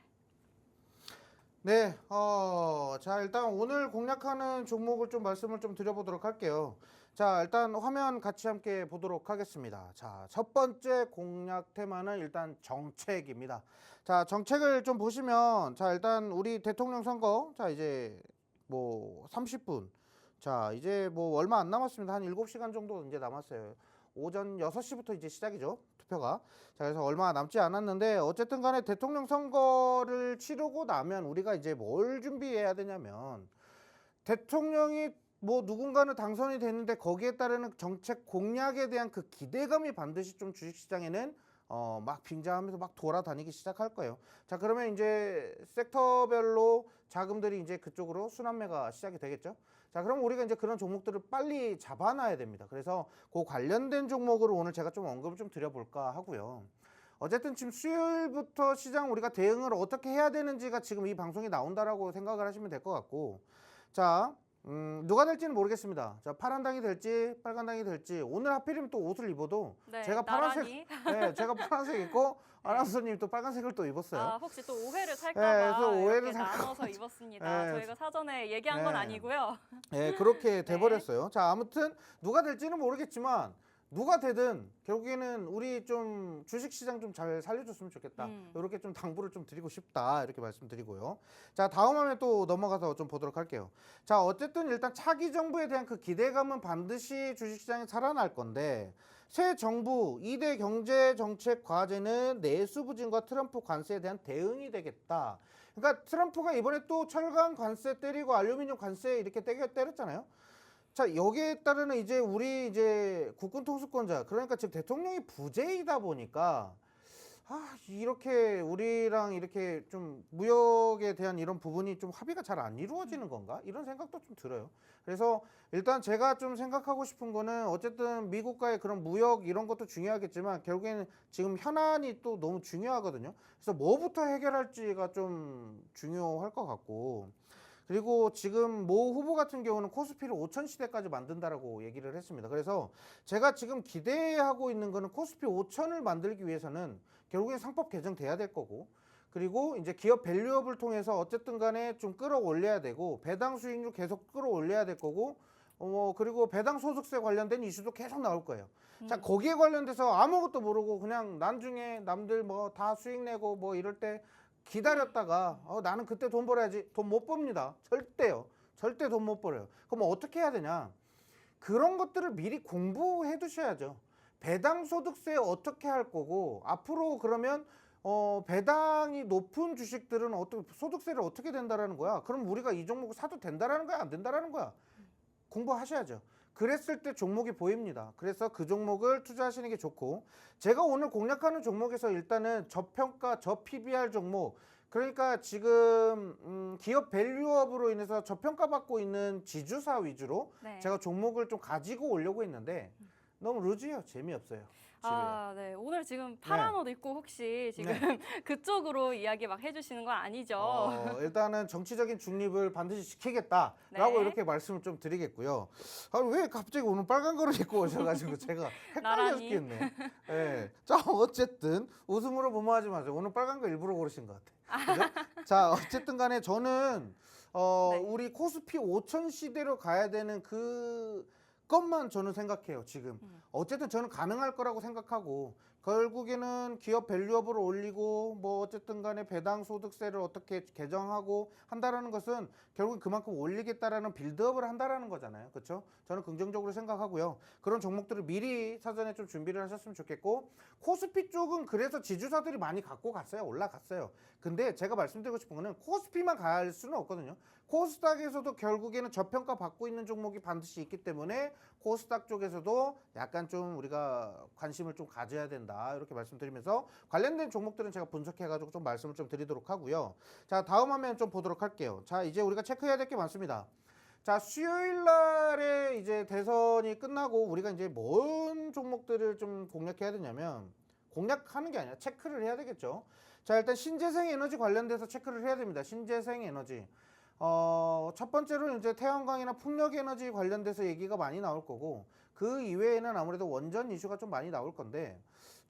네, 자 일단 오늘 공략하는 종목을 좀 말씀을 좀 드려보도록 할게요. 자, 일단 화면 같이 함께 보도록 하겠습니다. 자, 첫 번째 공략 테마는 일단 정책입니다. 자, 정책을 좀 보시면, 자, 일단 우리 대통령 선거, 자, 이제 뭐 30분, 자, 이제 뭐 얼마 안 남았습니다. 한 7시간 정도 이제 남았어요. 오전 6시부터 이제 시작이죠, 투표가. 자, 그래서 얼마 남지 않았는데, 어쨌든 간에 대통령 선거를 치르고 나면 우리가 이제 뭘 준비해야 되냐면, 대통령이 뭐 누군가는 당선이 됐는데 거기에 따르는 정책 공약에 대한 그 기대감이 반드시 좀 주식시장에는 막 빙자하면서 막 돌아다니기 시작할 거예요. 자, 그러면 이제 섹터별로 자금들이 이제 그쪽으로 순환매가 시작이 되겠죠. 자, 그럼 우리가 이제 그런 종목들을 빨리 잡아놔야 됩니다. 그래서 그 관련된 종목으로 오늘 제가 좀 언급을 좀 드려볼까 하고요. 어쨌든 지금 수요일부터 시장 우리가 대응을 어떻게 해야 되는지가 지금 이 방송이 나온다라고 생각을 하시면 될 것 같고, 자, 누가 될지는 모르겠습니다. 자, 파란당이 될지 빨간당이 될지, 오늘 하필이면 또 옷을 입어도 네, 제가 나란히. 네, 제가 파란색 입고 아나운서님이 또 빨간색을 또 입었어요. 혹시 또 오해를 네, 살까봐 그래서 오해를 이렇게 살까 나눠서 봐. 입었습니다. 네. 저희가 사전에 얘기한 건 네. 아니고요. 네, 그렇게 돼버렸어요. 자, 아무튼 누가 될지는 모르겠지만 누가 되든 결국에는 우리 좀 주식시장 좀 잘 살려줬으면 좋겠다. 이렇게 좀 당부를 좀 드리고 싶다. 이렇게 말씀드리고요. 자, 다음 화면 또 넘어가서 좀 보도록 할게요. 자, 어쨌든 일단 차기 정부에 대한 그 기대감은 반드시 주식시장에 살아날 건데, 새 정부 2대 경제정책 과제는 내수 부진과 트럼프 관세에 대한 대응이 되겠다. 그러니까 트럼프가 이번에 또 철강 관세 때리고 알루미늄 관세 이렇게 때렸잖아요. 자, 여기에 따르는 이제 우리 이제 국군 통수권자, 그러니까 지금 대통령이 부재이다 보니까 이렇게 우리랑 이렇게 좀 무역에 대한 이런 부분이 좀 합의가 잘 안 이루어지는 건가? 이런 생각도 좀 들어요. 그래서 일단 제가 좀 생각하고 싶은 거는, 어쨌든 미국과의 그런 무역 이런 것도 중요하겠지만 결국에는 지금 현안이 또 너무 중요하거든요. 그래서 뭐부터 해결할지가 좀 중요할 것 같고, 그리고 지금 모 후보 같은 경우는 코스피를 5천 시대까지 만든다라고 얘기를 했습니다. 그래서 제가 지금 기대하고 있는 거는 코스피 5천을 만들기 위해서는 결국엔 상법 개정돼야 될 거고, 그리고 이제 기업 밸류업을 통해서 어쨌든 간에 좀 끌어올려야 되고, 배당 수익률 계속 끌어올려야 될 거고, 그리고 배당 소득세 관련된 이슈도 계속 나올 거예요. 자, 거기에 관련돼서 아무것도 모르고 그냥 나중에 남들 뭐 다 수익 내고 뭐 이럴 때 기다렸다가 나는 그때 돈 벌어야지, 돈 못 법니다. 절대요. 절대 돈 못 벌어요. 그럼 어떻게 해야 되냐? 그런 것들을 미리 공부해 두셔야죠. 배당 소득세 어떻게 할 거고, 앞으로 그러면 배당이 높은 주식들은 어떻게 소득세를 어떻게 된다라는 거야? 그럼 우리가 이 종목을 사도 된다라는 거야, 안 된다라는 거야? 공부하셔야죠. 그랬을 때 종목이 보입니다. 그래서 그 종목을 투자하시는 게 좋고, 제가 오늘 공략하는 종목에서 일단은 저평가, 저PBR 종목, 그러니까 지금 기업 밸류업으로 인해서 저평가받고 있는 지주사 위주로 네. 제가 종목을 좀 가지고 오려고 했는데 너무 루즈해요. 재미없어요. 네. 오늘 지금 파란 옷 입고 혹시 지금 그쪽으로 이야기 막 해주시는 건 아니죠? 일단은 정치적인 중립을 반드시 지키겠다라고 네. 이렇게 말씀을 좀 드리겠고요. 왜 갑자기 오늘 빨간 거를 입고 오셔가지고 제가 헷갈려 나란히. 죽겠네. 네. 자, 어쨌든 웃음으로 무마하지 마세요. 오늘 빨간 거 일부러 고르신 것 같아. 그죠? 자, 어쨌든 간에 저는 네. 우리 코스피 5천 시대로 가야 되는 것만 저는 생각해요. 지금 어쨌든 저는 가능할 거라고 생각하고, 결국에는 기업 밸류업을 올리고 뭐 어쨌든 간에 배당 소득세를 어떻게 개정하고 한다라는 것은 결국 그만큼 올리겠다라는 빌드업을 한다라는 거잖아요. 그렇죠? 저는 긍정적으로 생각하고요. 그런 종목들을 미리 사전에 좀 준비를 하셨으면 좋겠고, 코스피 쪽은 그래서 지주사들이 많이 갖고 갔어요. 올라갔어요. 근데 제가 말씀드리고 싶은 거는 코스피만 갈 수는 없거든요. 코스닥에서도 결국에는 저평가 받고 있는 종목이 반드시 있기 때문에 코스닥 쪽에서도 약간 좀 우리가 관심을 좀 가져야 된다, 이렇게 말씀드리면서 관련된 종목들은 제가 분석해가지고 좀 말씀을 좀 드리도록 하고요. 자, 다음 화면 좀 보도록 할게요. 자, 이제 우리가 체크해야 될 게 많습니다. 자, 수요일 날에 이제 대선이 끝나고 우리가 이제 뭔 종목들을 좀 공략해야 되냐면, 공략하는 게 아니라 체크를 해야 되겠죠. 자, 일단 신재생 에너지 관련돼서 체크를 해야 됩니다. 신재생 에너지. 첫 번째로 이제 태양광이나 풍력 에너지 관련돼서 얘기가 많이 나올 거고, 그 이외에는 아무래도 원전 이슈가 좀 많이 나올 건데,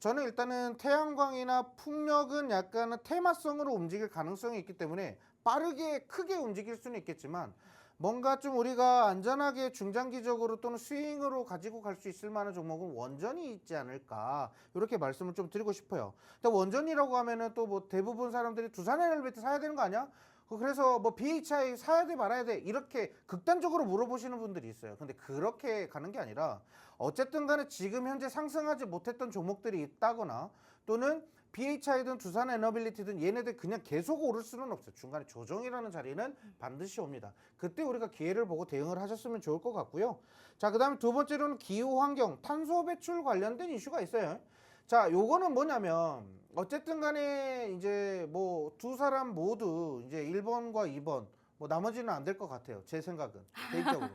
저는 일단은 태양광이나 풍력은 약간은 테마성으로 움직일 가능성이 있기 때문에 빠르게 크게 움직일 수는 있겠지만, 뭔가 좀 우리가 안전하게 중장기적으로 또는 스윙으로 가지고 갈 수 있을 만한 종목은 원전이 있지 않을까, 이렇게 말씀을 좀 드리고 싶어요. 근데 원전이라고 하면은 또 뭐 대부분 사람들이 두산에너비티 사야 되는 거 아니야? 그래서 뭐 BHI 사야 돼 말아야 돼 이렇게 극단적으로 물어보시는 분들이 있어요. 근데 그렇게 가는 게 아니라 어쨌든 간에 지금 현재 상승하지 못했던 종목들이 있다거나, 또는 BHI든 두산에너빌리티든 얘네들 그냥 계속 오를 수는 없어요. 중간에 조정이라는 자리는 반드시 옵니다. 그때 우리가 기회를 보고 대응을 하셨으면 좋을 것 같고요. 자, 그 다음에 두 번째로는 기후환경, 탄소 배출 관련된 이슈가 있어요. 자, 요거는 뭐냐면 어쨌든 간에 이제 뭐 두 사람 모두 이제 1번과 2번, 뭐 나머지는 안 될 것 같아요. 제 생각은 개인적으로.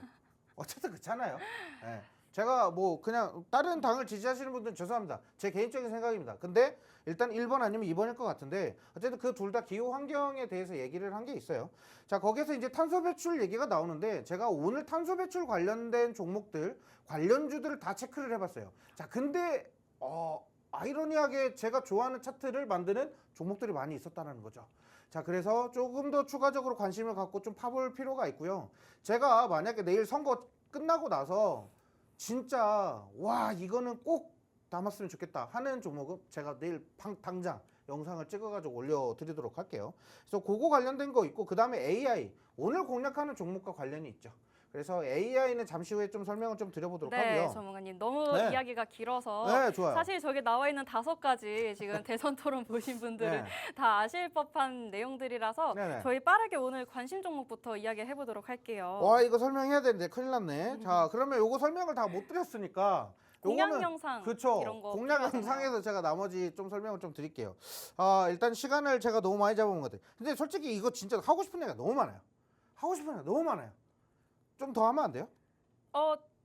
어쨌든 그렇잖아요. 예. 제가 뭐 그냥 다른 당을 지지하시는 분들은 죄송합니다. 제 개인적인 생각입니다. 근데 일단 1번 아니면 2번일 것 같은데, 어쨌든 그 둘 다 기후 환경에 대해서 얘기를 한 게 있어요. 자, 거기에서 이제 탄소 배출 얘기가 나오는데, 제가 오늘 탄소 배출 관련된 종목들, 관련주들을 다 체크를 해봤어요. 자, 근데 아이러니하게 제가 좋아하는 차트를 만드는 종목들이 많이 있었다는 거죠. 자, 그래서 조금 더 추가적으로 관심을 갖고 좀 파볼 필요가 있고요. 제가 만약에 내일 선거 끝나고 나서 진짜 와 이거는 꼭 담았으면 좋겠다 하는 종목은 제가 내일 당장 영상을 찍어가지고 올려드리도록 할게요. 그래서 그거 관련된 거 있고, 그 다음에 AI, 오늘 공략하는 종목과 관련이 있죠. 그래서 AI는 잠시 후에 좀 설명을 좀 드려보도록 네, 하고요. 전문가님 너무 네. 이야기가 길어서 네, 좋아요. 사실 저기 나와 있는 5가지 지금 대선 토론 보신 분들은 네. 다 아실 법한 내용들이라서 네네. 저희 빠르게 오늘 관심 종목부터 이야기해 보도록 할게요. 와, 이거 설명해야 되는데 큰일 났네. 자, 그러면 요거 설명을 다 못 드렸으니까 공약 요거는 영상 그쵸. 이런 거 공약 필요하잖아요. 영상에서 제가 나머지 좀 설명을 좀 드릴게요. 일단 시간을 제가 너무 많이 잡은 것 같아요. 근데 솔직히 이거 진짜 하고 싶은 얘기가 너무 많아요. 하고 싶은 얘기가 너무 많아요. 좀 더 하면 안 돼요?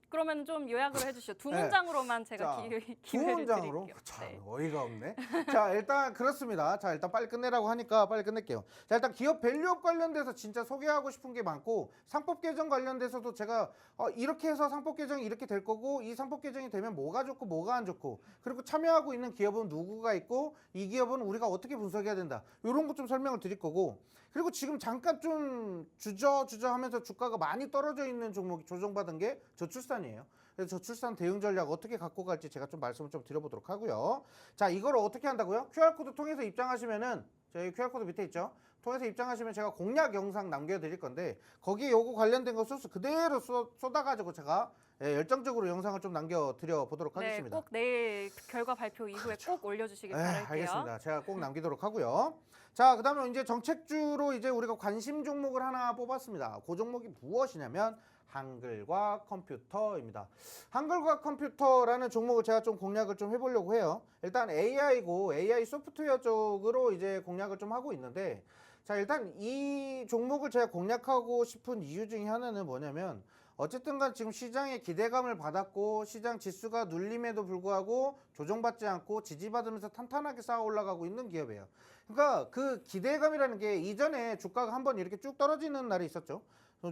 그러면 좀 요약을 해주시죠. 두 네. 문장으로만 제가 자, 두 기회를 문장으로? 드릴게요. 참 네. 어이가 없네. 자, 일단 그렇습니다. 자, 일단 빨리 끝내라고 하니까 빨리 끝낼게요. 자, 일단 기업 밸류업 관련돼서 진짜 소개하고 싶은 게 많고, 상법 개정 관련돼서도 제가 이렇게 해서 상법 개정이 이렇게 될 거고, 이 상법 개정이 되면 뭐가 좋고 뭐가 안 좋고, 그리고 참여하고 있는 기업은 누구가 있고, 이 기업은 우리가 어떻게 분석해야 된다, 이런 거 좀 설명을 드릴 거고, 그리고 지금 잠깐 좀 주저하면서 주가가 많이 떨어져 있는 종목이 조정받은 게 저출산이에요. 그래서 저출산 대응 전략 어떻게 갖고 갈지 제가 좀 말씀을 좀 드려보도록 하고요. 자, 이걸 어떻게 한다고요? QR코드 통해서 입장하시면은, 저희 QR코드 밑에 있죠? 통해서 입장하시면 제가 공략 영상 남겨드릴 건데, 거기에 요거 관련된 거 소스 그대로 쏟아가지고 제가 열정적으로 영상을 좀 남겨드려 보도록 하겠습니다. 네, 꼭 내일 결과 발표 이후에 꼭 올려주시길 바랄게요. 알겠습니다. 제가 꼭 남기도록 하고요. 자, 그 다음에 이제 정책주로 이제 우리가 관심 종목을 하나 뽑았습니다. 그 종목이 무엇이냐면 한글과 컴퓨터입니다. 한글과 컴퓨터라는 종목을 제가 좀 공략을 좀 해보려고 해요. 일단 AI고 AI 소프트웨어 쪽으로 이제 공략을 좀 하고 있는데, 자, 일단 이 종목을 제가 공략하고 싶은 이유 중에 하나는 뭐냐면, 어쨌든 간 지금 시장에 기대감을 받았고, 시장 지수가 눌림에도 불구하고 조정받지 않고 지지받으면서 탄탄하게 쌓아 올라가고 있는 기업이에요. 그러니까 그 기대감이라는 게, 이전에 주가가 한번 이렇게 쭉 떨어지는 날이 있었죠.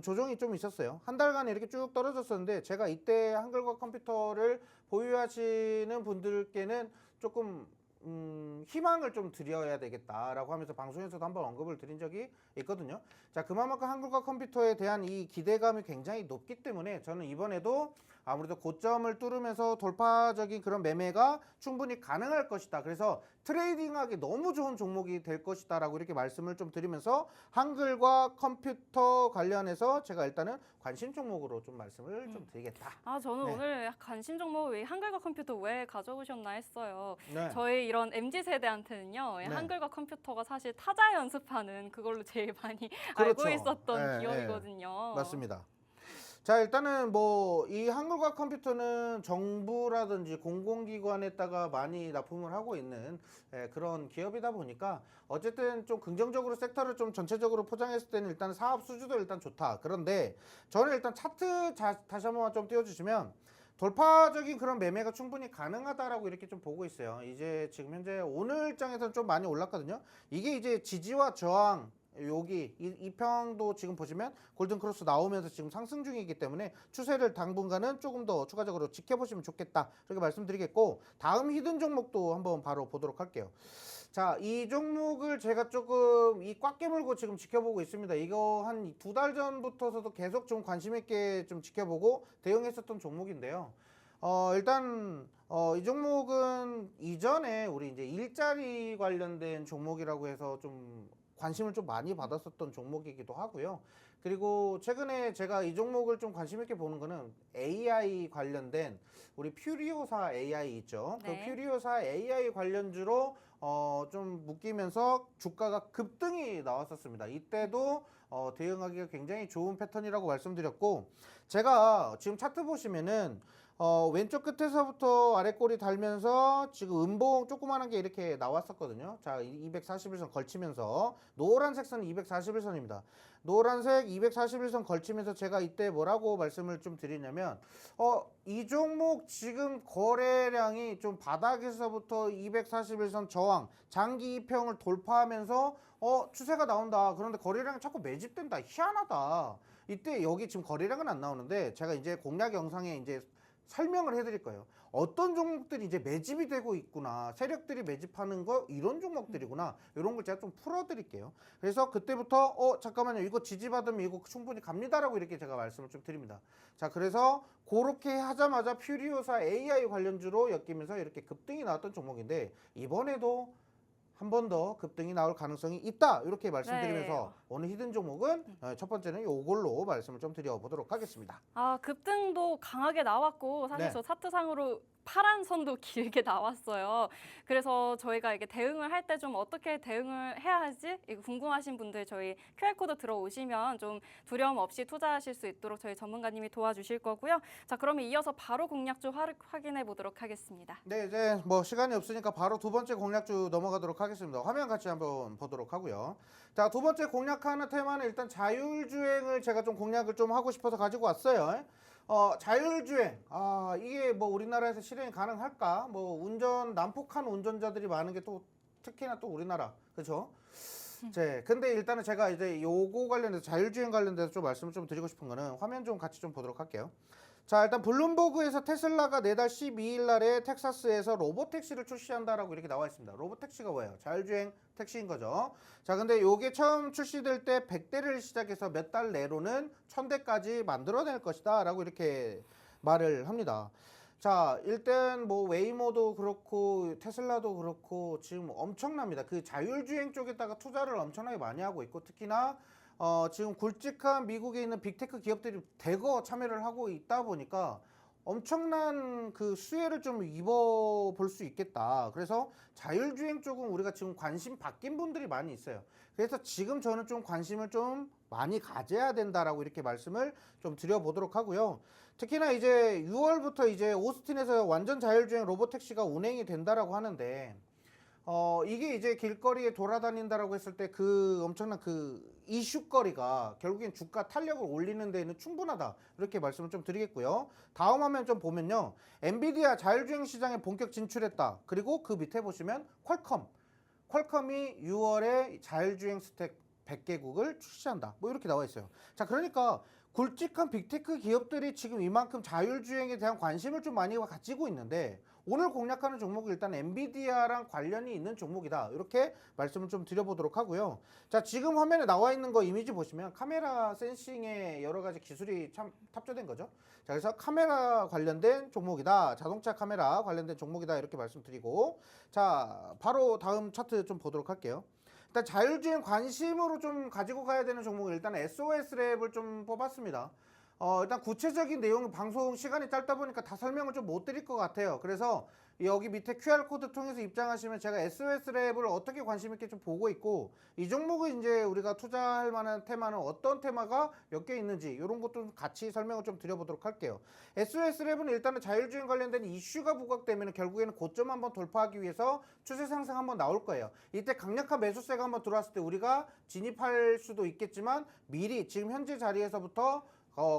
조정이 좀 있었어요. 한 달간 이렇게 쭉 떨어졌었는데, 제가 이때 한글과 컴퓨터를 보유하시는 분들께는 조금 희망을 좀 드려야 되겠다라고 하면서 방송에서도 한번 언급을 드린 적이 있거든요. 자, 그만큼 한글과 컴퓨터에 대한 이 기대감이 굉장히 높기 때문에 저는 이번에도 아무래도 고점을 뚫으면서 돌파적인 그런 매매가 충분히 가능할 것이다. 그래서 트레이딩하기 너무 좋은 종목이 될 것이다 라고 이렇게 말씀을 좀 드리면서, 한글과 컴퓨터 관련해서 제가 일단은 관심 종목으로 좀 말씀을 좀 드리겠다. 저는 네. 오늘 관심 종목 왜 한글과 컴퓨터 왜 가져오셨나 했어요. 네. 저희 이런 MZ세대한테는요, 네. 한글과 컴퓨터가 사실 타자 연습하는 그걸로 제일 많이 그렇죠. 알고 있었던 네, 기업이거든요. 맞습니다. 자, 일단은 뭐 이 한글과 컴퓨터는 정부라든지 공공기관에다가 많이 납품을 하고 있는 그런 기업이다 보니까, 어쨌든 좀 긍정적으로 섹터를 좀 전체적으로 포장했을 때는 일단 사업 수주도 일단 좋다. 그런데 저는 일단 차트 다시 한번 좀 띄워주시면, 돌파적인 그런 매매가 충분히 가능하다라고 이렇게 좀 보고 있어요. 이제 지금 현재 오늘 장에서는 좀 많이 올랐거든요. 이게 이제 지지와 저항 여기 이 평도 지금 보시면 골든크로스 나오면서 지금 상승 중이기 때문에 추세를 당분간은 조금 더 추가적으로 지켜보시면 좋겠다 이렇게 말씀드리겠고, 다음 히든 종목도 한번 바로 보도록 할게요. 자, 이 종목을 제가 조금 이 꽉 깨물고 지금 지켜보고 있습니다. 이거 한 2달 전부터서도 계속 좀 관심 있게 좀 지켜보고 대응했었던 종목인데요. 일단 이 종목은 이전에 우리 이제 일자리 관련된 종목이라고 해서 좀 관심을 좀 많이 받았었던 종목이기도 하고요. 그리고 최근에 제가 이 종목을 좀 관심 있게 보는 거는 AI 관련된 우리 퓨리오사 AI 있죠. 네. 그 퓨리오사 AI 관련주로 좀 묶이면서 주가가 급등이 나왔었습니다. 이때도 대응하기가 굉장히 좋은 패턴이라고 말씀드렸고, 제가 지금 차트 보시면은 왼쪽 끝에서부터 아래 꼬리 달면서 지금 음봉 조그만한 게 이렇게 나왔었거든요. 자, 241선 걸치면서 노란색 선은 241선입니다. 노란색 241선 걸치면서 제가 이때 뭐라고 말씀을 좀 드리냐면 이 종목 지금 거래량이 좀 바닥에서부터 241선 저항 장기 2평을 돌파하면서 추세가 나온다. 그런데 거래량이 자꾸 매집된다. 희한하다. 이때 여기 지금 거래량은 안 나오는데 제가 이제 공략 영상에 이제 설명을 해드릴 거예요. 어떤 종목들이 이제 매집이 되고 있구나, 세력들이 매집하는 거 이런 종목들이구나, 이런 걸 제가 좀 풀어드릴게요. 그래서 그때부터 잠깐만요, 이거 지지받으면 이거 충분히 갑니다라고 이렇게 제가 말씀을 좀 드립니다. 자, 그래서 그렇게 하자마자 퓨리오사 AI 관련주로 엮이면서 이렇게 급등이 나왔던 종목인데, 이번에도 한 번 더 급등이 나올 가능성이 있다 이렇게 말씀드리면서 네. 오늘 히든 종목은 첫 번째는 요걸로 말씀을 좀 드려보도록 하겠습니다. 급등도 강하게 나왔고 사실 네. 저 차트상으로 파란 선도 길게 나왔어요. 그래서 저희가 이게 대응을 할 때 좀 어떻게 대응을 해야 하지? 이거 궁금하신 분들 저희 QR코드 들어오시면 좀 두려움 없이 투자하실 수 있도록 저희 전문가님이 도와주실 거고요. 자, 그러면 이어서 바로 공략주 확인해 보도록 하겠습니다. 네, 이제 뭐 시간이 없으니까 바로 두 번째 공략주 넘어가도록 하겠습니다. 화면 같이 한번 보도록 하고요. 자, 두 번째 공략하는 테마는 일단 자율주행을 제가 좀 공략을 좀 하고 싶어서 가지고 왔어요. 자율주행, 이게 뭐 우리나라에서 실행이 가능할까? 뭐 난폭한 운전자들이 많은 게 또 특히나 또 우리나라, 그렇죠? 근데 일단은 제가 이제 요거 관련해서 자율주행 관련돼서 좀 말씀을 좀 드리고 싶은 거는 화면 좀 같이 좀 보도록 할게요. 자, 일단 블룸버그에서 테슬라가 내달 12일 날에 텍사스에서 로보택시를 출시한다라고 이렇게 나와 있습니다. 로보택시가 뭐예요? 자율주행 택시인 거죠. 자, 근데 요게 처음 출시될 때 100대를 시작해서 몇 달 내로는 1000대까지 만들어낼 것이다 라고 이렇게 말을 합니다. 자, 일단 뭐 웨이모도 그렇고 테슬라도 그렇고 지금 엄청납니다. 그 자율주행 쪽에다가 투자를 엄청나게 많이 하고 있고, 특히나 지금 굵직한 미국에 있는 빅테크 기업들이 대거 참여를 하고 있다 보니까 엄청난 그 수혜를 좀 입어볼 수 있겠다. 그래서 자율주행 쪽은 우리가 지금 관심 바뀐 분들이 많이 있어요. 그래서 지금 저는 좀 관심을 좀 많이 가져야 된다라고 이렇게 말씀을 좀 드려보도록 하고요. 특히나 이제 6월부터 이제 오스틴에서 완전 자율주행 로보택시가 운행이 된다라고 하는데, 이게 이제 길거리에 돌아다닌다라고 했을 때 그 엄청난 그 이슈거리가 결국엔 주가 탄력을 올리는 데에는 충분하다 이렇게 말씀을 좀 드리겠고요. 다음 화면 좀 보면요, 엔비디아 자율주행 시장에 본격 진출했다. 그리고 그 밑에 보시면 퀄컴이 6월에 자율주행 스택 100개국을 출시한다, 뭐 이렇게 나와 있어요. 자, 그러니까 굵직한 빅테크 기업들이 지금 이만큼 자율주행에 대한 관심을 좀 많이 가지고 있는데, 오늘 공략하는 종목은 일단 엔비디아랑 관련이 있는 종목이다 이렇게 말씀을 좀 드려보도록 하고요. 자, 지금 화면에 나와 있는 거 이미지 보시면 카메라 센싱에 여러 가지 기술이 참 탑재된 거죠. 자, 그래서 카메라 관련된 종목이다, 자동차 카메라 관련된 종목이다 이렇게 말씀드리고, 자, 바로 다음 차트 좀 보도록 할게요. 일단 자율주행 관심으로 좀 가지고 가야 되는 종목은 일단 SOS랩을 좀 뽑았습니다. 일단 구체적인 내용 방송 시간이 짧다 보니까 다 설명을 좀 못 드릴 것 같아요. 그래서 여기 밑에 QR코드 통해서 입장하시면 제가 SOS랩을 어떻게 관심 있게 좀 보고 있고, 이 종목은 이제 우리가 투자할 만한 테마는 어떤 테마가 몇 개 있는지 이런 것도 같이 설명을 좀 드려보도록 할게요. SOS랩은 일단은 자율주행 관련된 이슈가 부각되면 결국에는 고점 한번 돌파하기 위해서 추세 상승 한번 나올 거예요. 이때 강력한 매수세가 한번 들어왔을 때 우리가 진입할 수도 있겠지만 미리 지금 현재 자리에서부터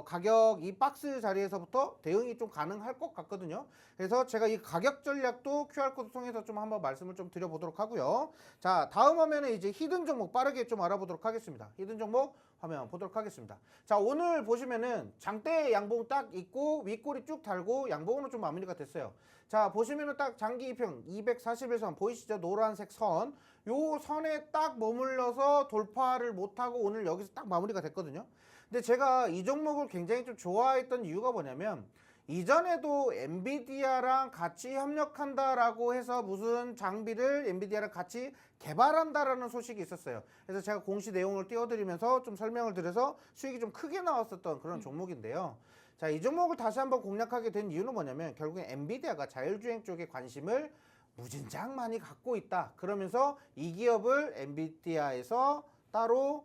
가격 이 박스 자리에서부터 대응이 좀 가능할 것 같거든요. 그래서 제가 이 가격 전략도 QR코드 통해서 좀 한번 말씀을 좀 드려보도록 하고요. 자, 다음 화면에 이제 히든 종목 빠르게 좀 알아보도록 하겠습니다. 히든 종목 화면 보도록 하겠습니다. 자, 오늘 보시면은 장대 양봉 딱 있고 윗꼬리 쭉 달고 양봉으로 좀 마무리가 됐어요. 자, 보시면은 딱 장기 2평 241선 보이시죠? 노란색 선. 요 선에 딱 머물러서 돌파를 못하고 오늘 여기서 딱 마무리가 됐거든요. 근데 제가 이 종목을 굉장히 좀 좋아했던 이유가 뭐냐면 이전에도 엔비디아랑 같이 협력한다라고 해서 무슨 장비를 엔비디아랑 같이 개발한다라는 소식이 있었어요. 그래서 제가 공시 내용을 띄워드리면서 좀 설명을 드려서 수익이 좀 크게 나왔었던 그런 종목인데요. 자, 이 종목을 다시 한번 공략하게 된 이유는 뭐냐면 결국엔 엔비디아가 자율주행 쪽에 관심을 무진장 많이 갖고 있다. 그러면서 이 기업을 엔비디아에서 따로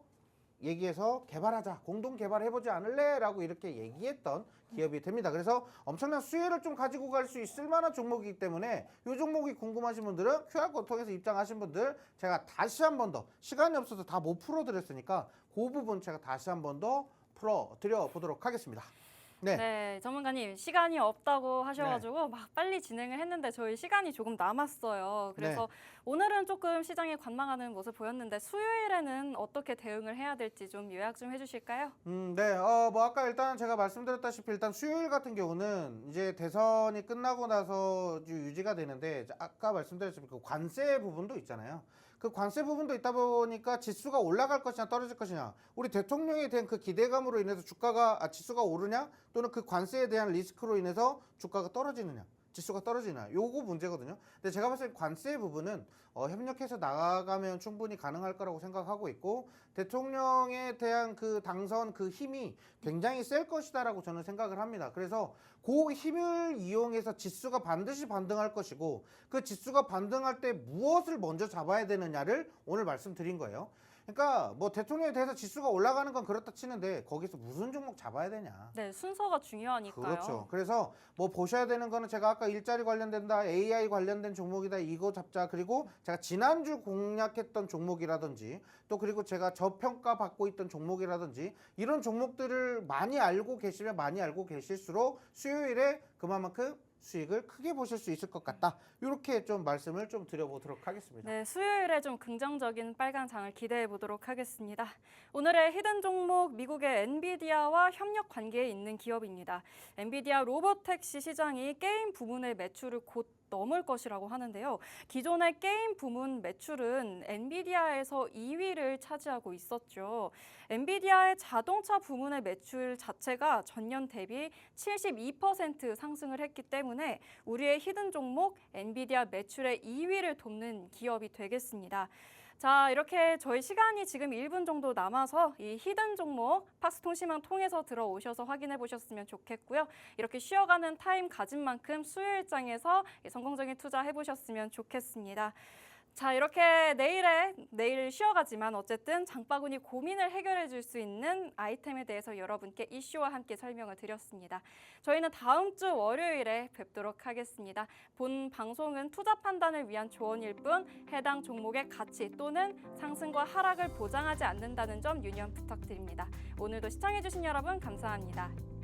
얘기해서 개발하자, 공동 개발해보지 않을래? 라고 이렇게 얘기했던 기업이 됩니다. 그래서 엄청난 수혜를 좀 가지고 갈 수 있을 만한 종목이기 때문에 이 종목이 궁금하신 분들은 QR코드 통해서 입장하신 분들 제가 다시 한 번 더 시간이 없어서 다 못 풀어드렸으니까 그 부분 제가 다시 한 번 더 풀어드려 보도록 하겠습니다. 네. 네, 전문가님 시간이 없다고 하셔가지고 막 빨리 진행을 했는데 저희 시간이 조금 남았어요. 그래서 오늘은 조금 시장에 관망하는 모습 보였는데 수요일에는 어떻게 대응을 해야 될지 좀 요약 좀 해주실까요? 네. 뭐 아까 일단 제가 말씀드렸다시피 일단 수요일 같은 경우는 이제 대선이 끝나고 나서 유지가 되는데 아까 말씀드렸지만 그 관세 부분도 있잖아요. 그 관세 부분도 있다 보니까 지수가 올라갈 것이냐 떨어질 것이냐 우리 대통령에 대한 그 기대감으로 인해서 지수가 오르냐 또는 그 관세에 대한 리스크로 인해서 주가가 떨어지느냐 지수가 떨어지나 요거 문제거든요. 근데 제가 봤을 때 관세 부분은 협력해서 나가면 충분히 가능할 거라고 생각하고 있고 대통령에 대한 그 당선 그 힘이 굉장히 셀 것이다라고 저는 생각을 합니다. 그래서 그 힘을 이용해서 지수가 반드시 반등할 것이고 그 지수가 반등할 때 무엇을 먼저 잡아야 되느냐를 오늘 말씀드린 거예요. 그러니까 뭐 대통령에 대해서 지수가 올라가는 건 그렇다 치는데 거기서 무슨 종목 잡아야 되냐. 네, 순서가 중요하니까요. 그렇죠. 그래서 뭐 보셔야 되는 거는 제가 아까 일자리 관련된다, AI 관련된 종목이다 이거 잡자. 그리고 제가 지난주 공략했던 종목이라든지 또 그리고 제가 저평가 받고 있던 종목이라든지 이런 종목들을 많이 알고 계시면 많이 알고 계실수록 수요일에 그만큼 수익을 크게 보실 수 있을 것 같다. 이렇게 좀 말씀을 좀 드려보도록 하겠습니다. 네, 수요일에 좀 긍정적인 빨간 장을 기대해 보도록 하겠습니다. 오늘의 히든 종목 미국의 엔비디아와 협력 관계에 있는 기업입니다. 엔비디아 로보택시 시장이 게임 부문의 매출을 곧 넘을 것이라고 하는데요. 기존의 게임 부문 매출은 엔비디아에서 2위를 차지하고 있었죠. 엔비디아의 자동차 부문의 매출 자체가 전년 대비 72% 상승을 했기 때문에 우리의 히든 종목 엔비디아 매출의 2위를 돕는 기업이 되겠습니다. 자, 이렇게 저희 시간이 지금 1분 정도 남아서 이 히든 종목 팍스통신망 통해서 들어오셔서 확인해 보셨으면 좋겠고요. 이렇게 쉬어가는 타임 가진 만큼 수요일장에서 성공적인 투자 해보셨으면 좋겠습니다. 자, 이렇게 내일 쉬어가지만 어쨌든 장바구니 고민을 해결해 줄 수 있는 아이템에 대해서 여러분께 이슈와 함께 설명을 드렸습니다. 저희는 다음 주 월요일에 뵙도록 하겠습니다. 본 방송은 투자 판단을 위한 조언일 뿐 해당 종목의 가치 또는 상승과 하락을 보장하지 않는다는 점 유념 부탁드립니다. 오늘도 시청해 주신 여러분 감사합니다.